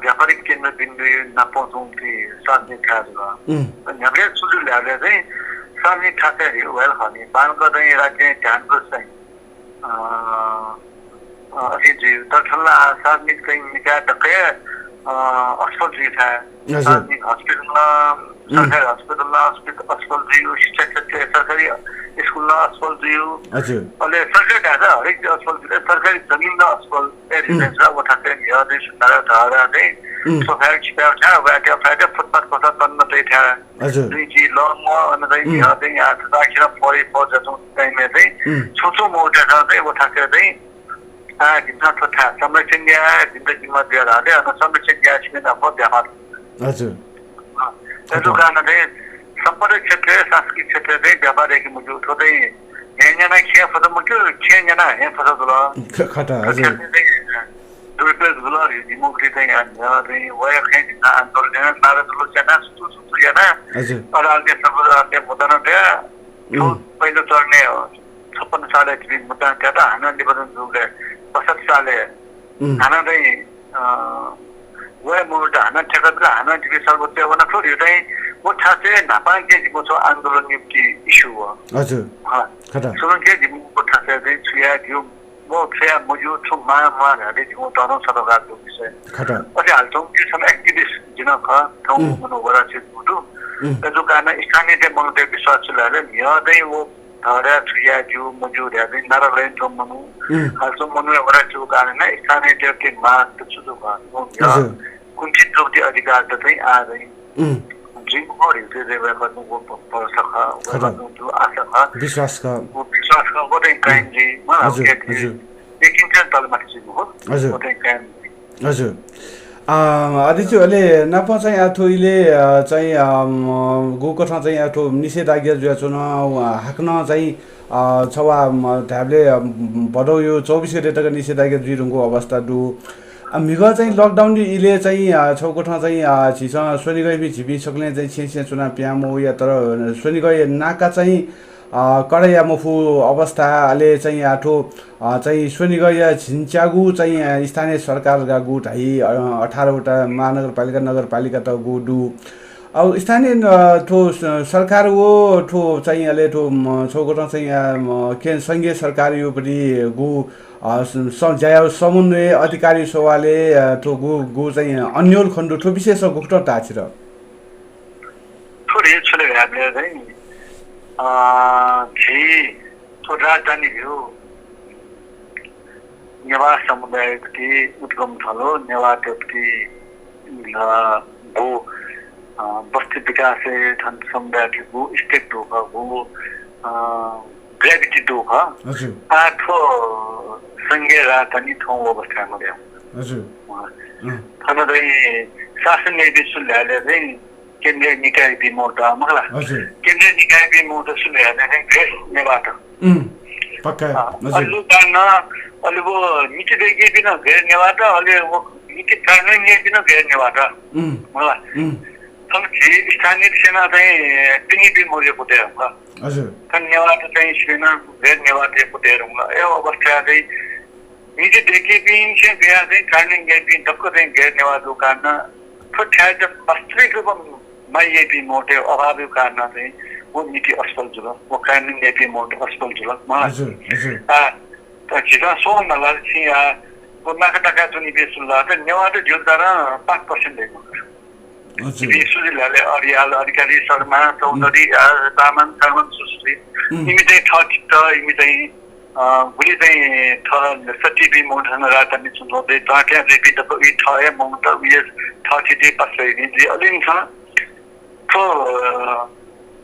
व्यापारिक केन्द्र बिन्दु नपाउँछौँ कि सार्वजनिक कार्य अनि हामीले सुझावले चाहिँ सार्वजनिक खाताहरू वेल भने बालको चाहिँ राज्य ध्यानको चाहिँ अझै तर्फल्ला सार्वजनिक चाहिँ निकाय टक्कै अस्पताल जी था सार्वजनिक हस्पिटलमा सरकारी हस्पिटलमा अस्पताल दियो शिक्षा क्षेत्र सरकारी स्कुलमा अस्पताल दियो हजुर अहिले सरकारी ढाँचा हरेक अस्पताल सरकारी जमिनमा अस्पताल रेजिडेन्स र उठाते यदि सुधार धारा चाहिँ सोफार छिपाउ छ वाट्या फाइदा फुटपाथ कोठा तन्न चाहिँ था हजुर दुई जी लङ अनि चाहिँ यदि यहाँ राखेर परे पर्जछौँ टाइममा चाहिँ छोटो मोटा चाहिँ उठाते चाहिँ जिम्मा तथा संरक्षण या जिन्दगीमा दिएर हाले अनि संरक्षण या छिमेन व्यापार हजुर त्यसो कारणले सम्पर्क क्षेत्र सांस्कृतिक क्षेत्र चाहिँ व्यापार एक मुजु थोरै हेंजना खिया फद मुजु खियाजना हे फद दुल खटा हजुर दुर्पेज दुल दिमुक्ति चाहिँ अनि वय खै आन्दोलन नारा दुल जना सुतु जना हजुर अरालले सम्बन्ध मुद्दा त्यो पहिलो चढ्ने 56 साले चाहिँ मुद्दा त्यता हाना निवेदन जुले 65 साले हाना चाहिँ वय मुद्दा हाना ठेकत हाना दिवि सर्वोच्च वन थोरै चाहिँ वो ठासे नापाङ के जिमो छ आन्दोलन निम्ति इस्यु हो हजुर खटा सुरुङ के जिमो को ठासे चाहिँ छुया थियो म छुया मजु छु मा हाले जिमो तरो सरकारको विषय खटा अझै हाल्छौँ के छ एक्टिभिस्ट जिन ख ठाउँ मनोवरा चाहिँ बुडु त्यसो कारण स्थानीय चाहिँ मनोते विश्वास चलाले यदै वो धरा छुया जो मजु रे नारायण थ मनु हाल्छौँ मनोवरा छु कारण स्थानीय चाहिँ के माग त छुदो भयो कुञ्चित जोति अधिकार त चाहिँ आदै जिम्मेवारी चाहिँ गर्नुको पर्छ विश्वास का गोटे काइम जी देखिन्छ तलमाथि जिम्मे हो गोटे काइम हजुर अध्यक्षले नप चाहिँ आथोइले चाहिँ गोकठा चाहिँ आथो निषेधाज्ञा जो चुनाव हाक्न चाहिँ छवा ढ्याबले बडो यो 24 गतेका निषेधाज्ञा जुरुङको अवस्था दु मिग चाहिँ लकडाउन इले चाहिँ छौकोठा चाहिँ छिसा सोनिगई बि झिपि सक्ने चाहिँ छेछे चुनाव प्यामो या तर सोनिगई नाका चाहिँ कडाया मफु अवस्था ले चाहिँ आठो चाहिँ सोनिगई छिन्चागु चाहिँ स्थानीय सरकारका गुट है 18 वटा महानगरपालिका नगरपालिका त गुडु अब स्थानीय ठो सरकार वो ठो चाहिँ अले ठो छौकोठा चाहिँ के संघीय सरकार यो पनि गु समन्वय अधिकारी सभाले तो गु चाहिँ अन्यल खण्ड ठो विशेष गुप्त टाछिर थोरै छले हामीले चाहिँ जी तो राजधानी हो नेवा समुदायकी उद्गम थलो नेवा टोपकी गो बस्ती विकास थन समुदायकी गो स्टेट दोखा गो ग्रेभिटी दोखा आठो संघीय राजधानी ठाउँ अवस्थामा ल्याउ हजुर थनदै शासन न्यायाधीश ल्याले चाहिँ केन्द्रीय निकाय विमोट मला हजुर केन्द्रीय निकाय विमोट सुल्याले चाहिँ ग्रेस नेबाट पक्का हजुर कारण अलि वो नीति देखि बिन घेर नेबाट अलि वो नीति कानुन ने बिन घेर नेबाट मला स्थानीय सेना चाहिँ तिनी भी मोले पुटेर हुन्छ हजुर नेबाट चाहिँ सेना घेर नेबाट पुटेर हुन्छ यो अवस्था चाहिँ नीति देखि बिन चाहिँ बिहा चाहिँ कानुन ने बिन टक्क चाहिँ घेर नेबाट कारण ठ्याक वास्तविक रूपमा माइएपी मोटे अभाव कारण चाहिँ वो नीति असफल जुल वो कानुन नीति मोटे असफल जुल हजुर हजुर छिटा सोन नला छिया वो नाका जुनी बेसुल्ला त नेवाट जोदार 5% दिएको हजुर बेसुलीले अरियाल अधिकारी शर्मा चौधरी तामाङ कर्मन सुश्री इमी चाहिँ ठिक इमी चाहिँ भोलि चाहिँ सटिबी मोडसँग राजधानी चुनाउँदै ताक्या रेपी त इ ठए मौत उयो ठिटे पासै नि अलि छ तो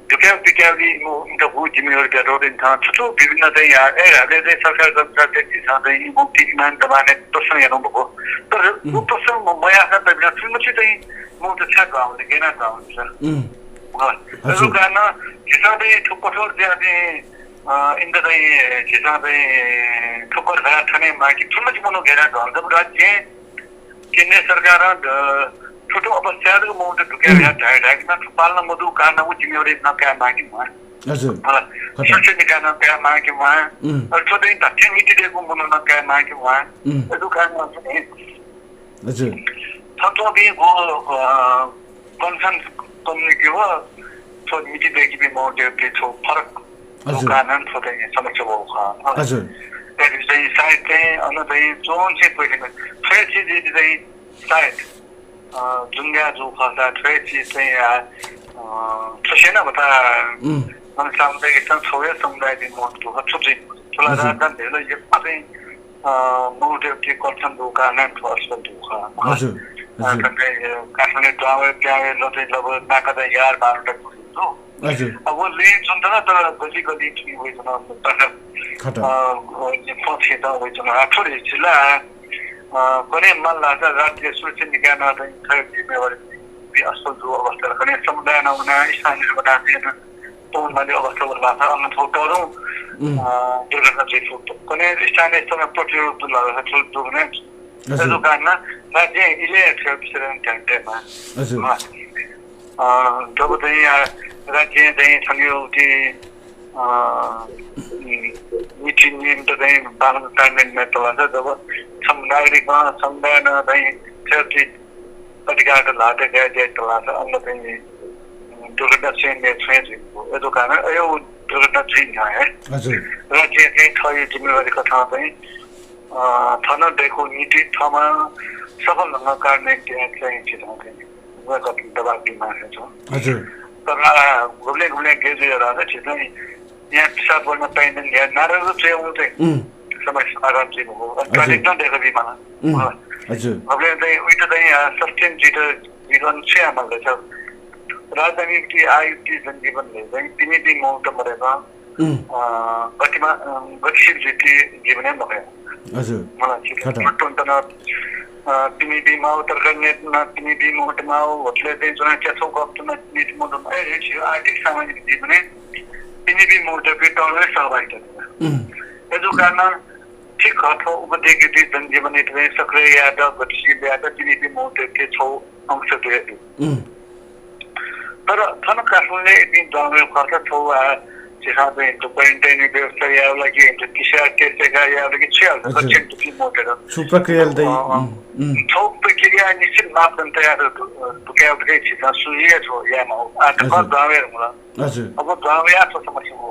पिक्याउली म इन्टर भू जिम्मेवारी बेरोदिन था छुटो विभिन्न चाहिँ एहरूले चाहिँ सरकार कर्मचारी चाहिँ मुक्ति इमान दबाने प्रश्न हेर्नु भएको तर त्यो प्रश्न म आफै पनि सुन्नुछि चाहिँ म त छ गाउँले गेना गाउँले छ त्यसो कारण हिसाबले ठोक्कठोर चाहिँ इन्द चाहिँ हिसाबले ठोक्कर भए ठाने माथि सुन्नुछि मनो गेना गाउँ जब राज्य केन्द्र सरकार छोटो अवस्थाको मौत टुक्याएर ढाइढाइमा पाल्न मधु कारण उ जिम्मेवारी नका मागी उहाँ हजुर शिक्षा निकाल्न क्या मागी उहाँ छोटै तथ्य नीति दिएको मनो नका मागी उहाँ त्यो कारण हजुर थप्पो बिको कन्सर्न कम्युनिटी हो छो नीति देखि बि मौत के छो फरक कारण छोटै समस्या भयो हजुर त्यसै सायद चाहिँ अन चाहिँ जोन चाहिँ पहिले फ्रेस चाहिँ सायद दुनिया जो खासा ट्रेची चाहिँ छैन बता मन सामने एकदम छोए समुदाय दिन मत तो छुट्टी थोड़ा रात धेरै यो चाहिँ मोटिभ के कन्सर्न दो कारण फर्स्ट दो हजुर हजुर काठमाडौँ गाउँ प्याए लते जब नाका यार बारटा हो हजुर अब ले जुन तर गली गली ठि होइ छ तर पछि त होइ छ आठोरे जिल्ला कुनै मन लाग्छ राज्य सुरक्षा निकायमा चाहिँ जिम्मेवारी असल जो अवस्था कुनै समुदाय नहुन स्थानीय बनाएर तौलमाले अवस्था भएको छ अन्य थोटहरू दुर्घटना चाहिँ कुनै स्थानीय स्तरमा प्रतिरोध लगाएर ठुलो भने त्यसो कारण राज्य इलेक्ट्रिक विषयमा ध्यानमा जब चाहिँ राज्य चाहिँ थन्यो कि नीति नियम त चाहिँ पालन कार्यान्वयनमा चलाउँछ जब नागरिकमा समुदायमा चाहिँ सेफ्टी अधिकार लाटे गए चलाउँछ अन्य चाहिँ दुर्घटना चाहिँ यसो कारण यो दुर्घटना चाहिँ है राज्य चाहिँ थयो जिम्मेवारीको ठाउँ चाहिँ थन दिएको नीति ठाउँमा सफल ढङ्ग कार्यान्वयन चाहिँ क्षेत्रमा चाहिँ दबाब दिइरहेको छ तर घुम्ने घुम्ने गेजुहरू चाहिँ यहाँ पिसाब गर्न पाइँदैन यहाँ नारायण चाहिँ चाहिँ समस्या आराम चाहिँ हो ट्राफिक नदेको बिमार अब चाहिँ उयो चाहिँ सस्टेन जीवन चाहिँ हाम्रो छ राजधानी आयुक्ति जनजीवनले चाहिँ तिमी दिन मौत मरेर कतिमा गतिशील जीवनै भयो मलाई तिमी बिमा उत्तरकन्या तिमी बिमा उठमा होटले चाहिँ जुन क्यासो गप्तमा तिमी मोडमा आर्थिक सामाजिक जीवनै तिमी बि मोटरको टर्नै सहभागी यसो कारण ठिक अथवा उपदेखि जनजीवन इतने सक्रिय याद गतिशील याद तिमी बि मोटर के छौ अंश दिए तर थन काठमाडौँले यति जमेर खर्च छौ हिसाबले तो क्वारेन्टाइन व्यवस्था या लागि किसा टेस्टका या लागि छ सक्षम टुकी मोटर सुप्रक्रिया छौ प्रक्रिया निश्चित मापदण्ड तयार टुक्या उठे छ सुइए छ यामा आटक जमेर होला हजुर अब जमेर आछ समस्या हो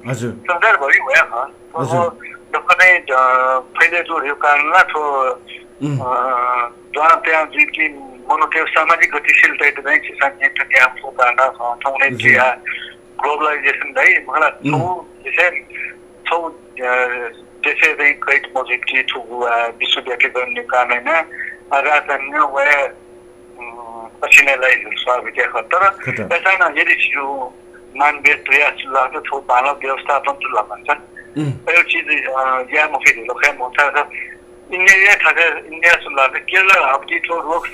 हजुर संसार भरि भयो हजुर दक्कै फाइदा जोड्यो कारणला छो जहाँ त्यहाँ जुकी मनोकेव सामाजिक गतिशीलता चाहिँ किसान नेतृत्व आफू गर्न ठाउँले जिया ग्लोबलाइजेसन दाइ मलाई छौ त्यसै चाहिँ कैट मोजिटी ठुगु विश्वव्यापी गर्ने कारणमा राजधानी वा पछिनेलाई स्वाभाविक तर त्यसैमा यदि यो मानवीय प्रयास लाग्छ छौ मानव व्यवस्थापन ल भन्छन् यो चिज या मुखी लोखा मोचा इंडिया ठाके इंडिया सुनला के केरला अपनी तो रोक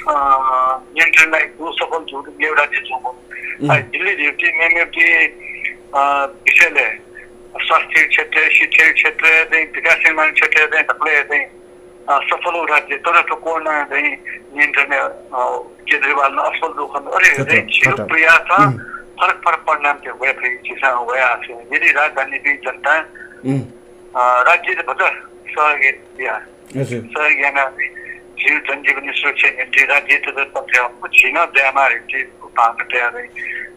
नियंत्रण लाइक दो सफल जोड़ एउटा चाहिँ छ दिल्ली ड्युटी में की विषयले स्वास्थ्य क्षेत्र शिक्षा क्षेत्र चाहिँ विकास निर्माण क्षेत्र चाहिँ सबले चाहिँ सफल राज्य तर तो कोरोना चाहिँ नियन्त्रण केजरीवाल असफल दुखन अरे चाहिँ प्रयास फरक परिणाम त्यो भए चिसा भए यदि राजधानी भी जनता राज्य भन्छ सहयोग दिया सहयोग जीव जनजीवन सुरक्षा निम्ति राज्य पक्ष छिन द्यामा पाउन तयार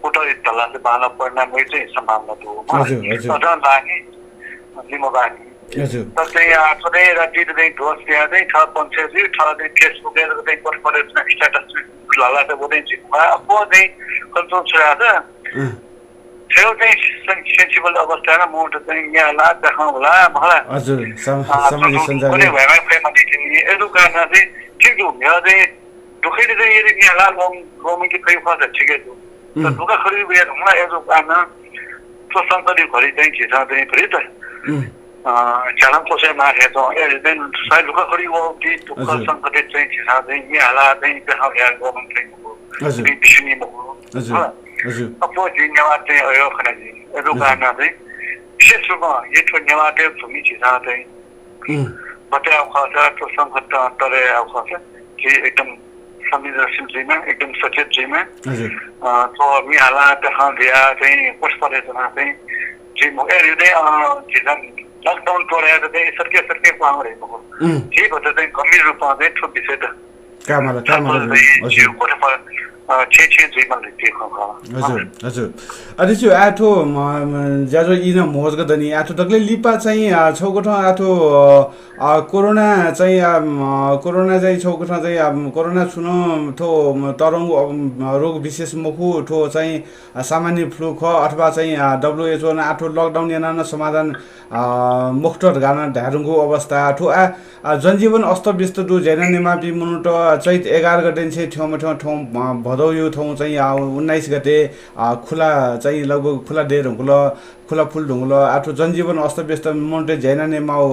उठो तला चाहिँ बाला परिणाम चाहिँ सम्भावना थियो अझ लागि जिम्मेवारी तर चाहिँ आफै राज्य चाहिँ ढोस त्यहाँ चाहिँ छ पञ्चायत छ फेसबुक चाहिँ कर्पोरेट स्ट्याटस लाला त बोदै अब चाहिँ कन्ट्रोल छ छेउ चाहिँ सेन्सिबल अवस्थामा मोट चाहिँ यहाँ ला देखाउँ होला मलाई हजुर सामाजिक सञ्जाल भएमा फेमली चाहिँ यसो गर्न चाहिँ ठिक हो यहाँ चाहिँ दुखैले चाहिँ यदि यहाँ ला गाउँमा कि खै फर्छ ठिकै छ 누가 거리 왜 정말 애도 가나 소상거리 거리 된 기사들이 그랬다. 자랑 곳에 말해서 예를 들면 살 누가 거리고 뒤 독한 상거리 된 기사들이 미알아 된 배하게 보면 되고 우리 비신이 뭐고 앞으로 진행한테 어여 하나지 애도 가나데 실수가 예토냐한테 좀이 기사들이 बताया खासा तो संगत अंतरे खासा कि एकदम संवेदनशील जी में एकदम सचेत जी में तो अभी हालात हाँ दिया कहीं कुछ परे तो ना कहीं जी मुझे हृदय जिधर लॉकडाउन तो रहे थे सरके पाँव रहे मुझे जी बताते हैं कमी रूपा दे तो विषय था क्या माला जी कुछ पर छे जी मान लेती है हजुर अनि चाहिँ आठो ज्याजो इन मोज गर्दनी आठो तकले लिपा चाहिँ छौकोठा आठो कोरोना चाहिँ छौकोठा चाहिँ कोरोना छुनो थो तरंग रोग विशेष मुखु थो चाहिँ सामान्य फ्लू ख अथवा चाहिँ WHO न आठो लकडाउन याना न समाधान मुक्टर गाना ढारुङको अवस्था थो जनजीवन अस्तव्यस्त दु जैना नेमापि मुनुट चैत 11 गते चाहिँ ठाउँ भदौ यो ठाउँ चाहिँ 19 गते खुला चाहिँ लगभग खुला डेरहुँकुल खुला फुल ढुङ्गुल आठो जनजीवन अस्तव्यस्त मुन्टे जैना नेमाउ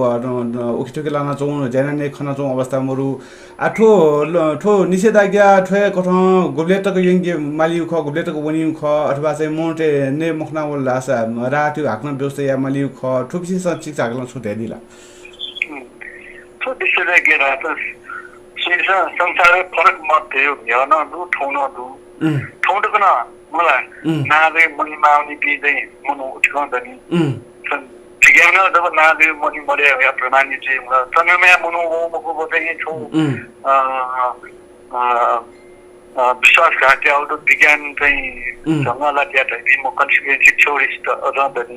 उखिटुके लाना चौँ जैना ने खना चौँ अवस्था मरु आठो ठो निषेधाज्ञा ठोय कठ गुब्लेटको यंगे मालिउ ख गुब्लेटको वनिउ ख अथवा चाहिँ मुन्टे ने मखनावल लासा रात्यो हाक्न व्यवस्था या मालिउ ख ठुपसी शिक्षा हाक्न छुटे दिला तो दिसले के रात सिसा संसार फरक मत थियो यान दु ठौन दु ठौडको न मलाई नाले मनिमाउनी बिदै मनु उठ्कन्दनी ठिकै जब नाले मनि मरे या प्रमाणित चाहिँ तनमे मनु मको बदै छु विश्वासघाती आउट विज्ञान चाहिँ ढङ्गला त्यहाँ म कन्सिक्वेन्स छोडिस्ट रहँदनी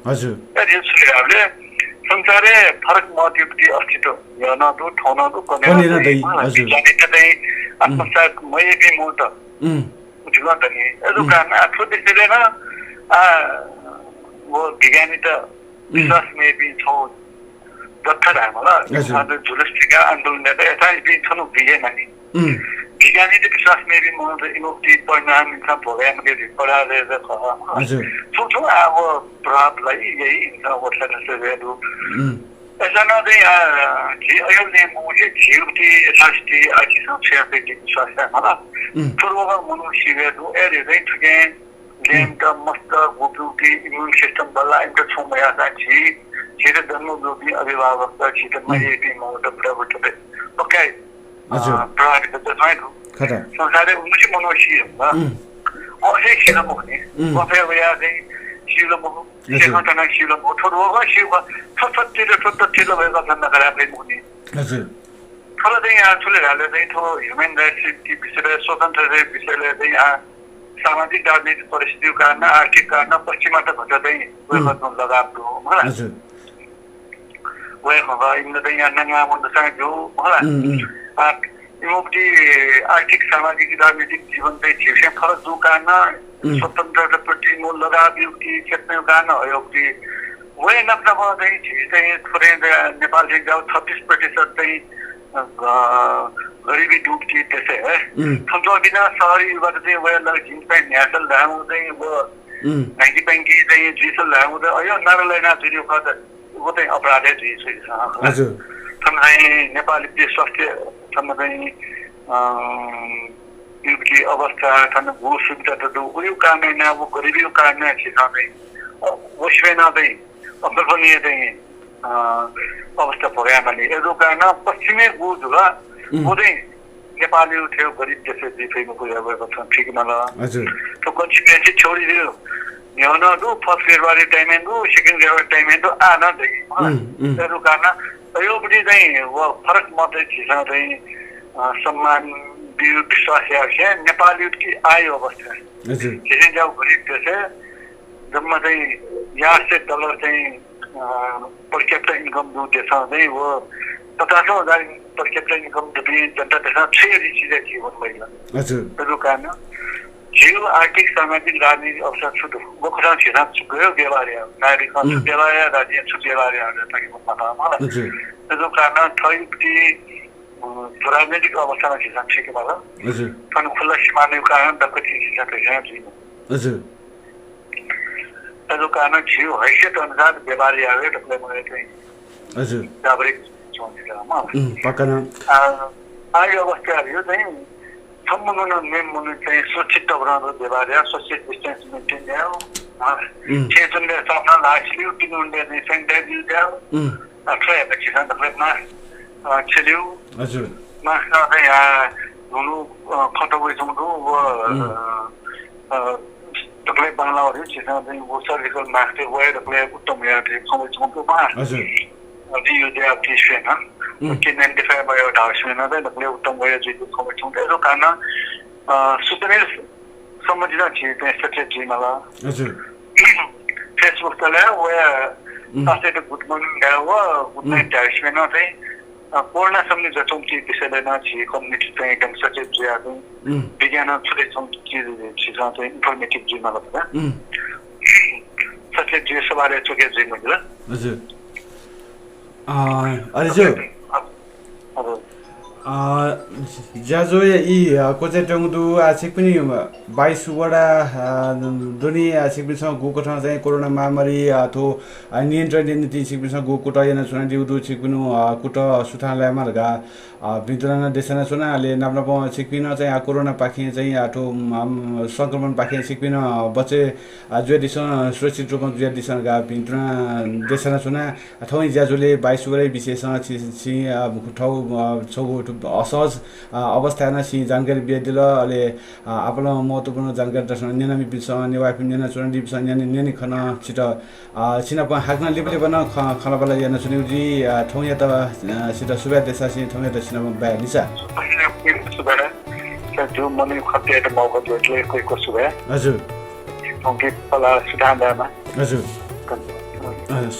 हजुर यसले संसारे फरक महत्त्वपट्टि अस्तित्व यान दु ठौन दु कनेर चाहिँ आत्मसात मैले भी म त उठ्कन्दनी एदो कारण आठो त्यसले न वो विज्ञानी त विश्वास में भी छौ दत्तर हामीलाई आज जुलस्टिका आन्दोलन त यता भी छनु विज्ञान नि विज्ञानी त विश्वास में भी म त इनोभेटिभ परिणाम का प्रोग्राम के पढाले त हजुर सोचो अब प्रभावलाई यही वटला सेवेदु ऐसा न चाहिँ कि अहिले मुझे जीवटी यथास्थिति आदि संक्षेप विश्वास है मला पूर्वमा मनुष्यहरू एरे चाहिँ ठुके गेम त मस्त गुप्युटी इम्युन सिस्टम बल्ला इन्ट छौमया चाहिँ छिरे जन्मलोभी अभिभावक त छिटे मैले पनि म त प्रभुत्व ओके हजुर प्राइभेट त छैन खटा संसारले मुझे मनुष्य हो असे खेल मुक्ने कफे वया चाहिँ शिव मुख सेकन्डना शिव मुख थोरवा शिव सत्य भएको भन्दा खराबले मुक्ने हजुर थोरै चाहिँ यहाँ ठुलेहरूले चाहिँ थो ह्युमन राइट्स विषयले स्वतन्त्र विषयले चाहिँ यहाँ सामाजिक राजनीतिक परिस्थितिको कारण आर्थिक कारण पश्चिमबाट घटाउँदै उयो लगाएको हो मलाई उयो यिनीहरू चाहिँ यहाँ नयाँ मन्दसँग जो मलाई इमोटी आर्थिक सामाजिक राजनीतिक जीवन चाहिँ छिर्से फरक जो कारण स्वतन्त्रताप्रति मूल लगाव कि खेप्ने कारण हो कि वही नक्सामा चाहिँ थोरै नेपाल चाहिँ 36% चाहिँ गरीबी डुब्थी त्यसै है थम्तो बिना सहरीबाट चाहिँ वयालाई जिन्सै न्यासल लामो चाहिँ वो ब्याङ्की ब्याङ्की चाहिँ जिसल लामो त अयो नारलाई नाचुरी खत वो चाहिँ अपराधै जिस हजुर थम चाहिँ नेपाली देश स्वास्थ्य थम चाहिँ युक्ति अवस्था थन भू सुविधा त उयो कामै न वो गरीबीको कारण छिसामै वश्वेना चाहिँ अन्तर्फनीय चाहिँ अवस्था भोगामाले एदो कारण पश्चिमे गुज होला वो चाहिँ नेपाली थियो गरिब देशले दिफैमा पुग्या भएको छ ठीक न ल हजुर तो कन्सिक्वेन्स छोडिदियो न्याउन दु फर्स्ट फेब्रुअरी टाइमको सेकेन्ड फेब्रुअरी टाइमको आना चाहिँ एदो कारण यो पनि चाहिँ वो फरक मात्रै छिसा चाहिँ सम्मान दियो विश्वास है नेपाली की आय अवस्था हजुर किसी जाऊ गरिब देश जम्मा चाहिँ $10 चाहिँ पर कैपिटा इनकम दो देशा नहीं वो 50,000 पर कैपिटा इनकम दबी जनता देशा 6 चीजें जीवन महिला अच्छा तो कारण जीव आर्थिक सामाजिक राजनीतिक अवसर छुट वो खुदा छिरा गयो गेवारे नागरिक छुटेलाया राज्य छुटेलाया ताकि वो पता मलाई तो कारण थैपटी राजनीतिक अवस्थामा छिरा के बाला हजुर फन खुला सीमाको कारण त कति छिरा त यहाँ हजुर त्यसको कारण थियो हैसियत अनुसार व्यवहार आयो त्यसलाई मलाई चाहिँ हजुर जागरिक सोचेरमा पक्का न आयो अवस्थाहरू यो चाहिँ सम्बन्ध मेन मुनि चाहिँ सुरक्षित टक्राउनु व्यवहार सोसियल डिस्टेन्स मेन्टेन ल्यायो चेतनले सामना लाछियो किनभने चाहिँ सेनिटाइज ल्यायो अथवा पछि तपाईँमा छिल्यो हजुर मास्क चाहिँ हुनु खटोबै जाउनु तपाईँ बाङ्लाहरू छिसँग चाहिँ वो सर्जिकल मास्क गएर तपाईँ उत्तम समय जाउनुमा हजुर यो चाहिँ थिएन के 95 भयो ढाउसमेन चाहिँ तपाईँ उत्तम गएर जितो समय जाउनु यसो कारण सूचना सम्बन्धित थियो चाहिँ सेक्रेटरीमा हजुर फेसबुक चलायो वा साथै गुड मर्निङ ल्यायो गुड नाइट ढाउसमेन चाहिँ पूर्ण सम्झ जचौँ कि त्यसैले नछि कम्युनिटी चाहिँ एकदम सचेत जिया चाहिँ विज्ञान छुट्टै चिज चाहिँ इन्फर्मेटिभ जिमा लाग्छ सचेत जियो सवारे चोके जिमा हजुर हजुर ज्याजो यी कोचेटोङदु आछिक पनि 22 वटा दुनी आछिक पनि गएको ठाउँ चाहिँ कोरोना महामारी थो नियन्त्रण नीति छिक पनि गएको टयना सुना दिउदु छिक पनि कुट सुथालयमा लगा भित्रना देशना सुनाले नाप्न छिक पनि चाहिँ कोरोना पाखे चाहिँ आठो संक्रमण पाखे छिक पनि बचे जो दिस सुरक्षित रूपमा जो दिस गा भित्र देशना सुना ठाउँ ज्याजोले 22 वटा विशेष छि ठाउँ छौ असहज अवस्थामा सी जानकारी बिदिल अले आफ्नो महत्त्वपूर्ण जानकारी दर्शन नेनामी बिस नेवा एफएम नेना चुना दिस नेनी खन छिट छिना हाक्न लेबले बन खलबला याना सुनिउजी ठौँ या त छिट सुबा देशा सी ठौँ या त छिना बाया निसा जो मने खते त मौका जोले कोही को सुबा हजुर ओके पला सुधान्दामा हजुर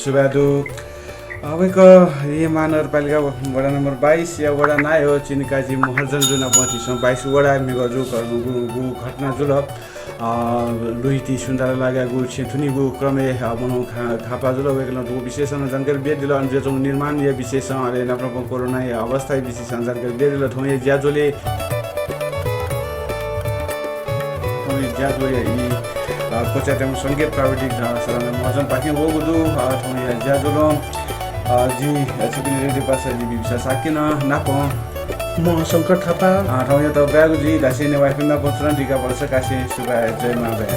सुबादु अबको ये महानगरपालिका वडा नम्बर 22 या वडा नाय हो चिनिकाजी महर्जन जुना 22 वडा मेगो जो घटना जुल लुइती सुन्दर लाग्या गु छेथुनी गु क्रमे मनो खापा जुल वेगल गु विशेषण जानकारी बे दिल अन जो निर्माण या विशेषण अले नप्रप कोरोना या अवस्था विशेषण जानकारी बे दिल थोय ज्याजोले ज्याजोले यी कोचाटम संगीत प्राविधिक सराना महर्जन पाखे गु दु थोय ज्याजोलो जी छिपिनी रेडियो पासा जी BBSha Sakya नाप म शंकर थापा ठाउँ त ब्यागु जी दासी नेवा एफएम मा पत्रन दिका पर्छ काशी सुबा जय मा बे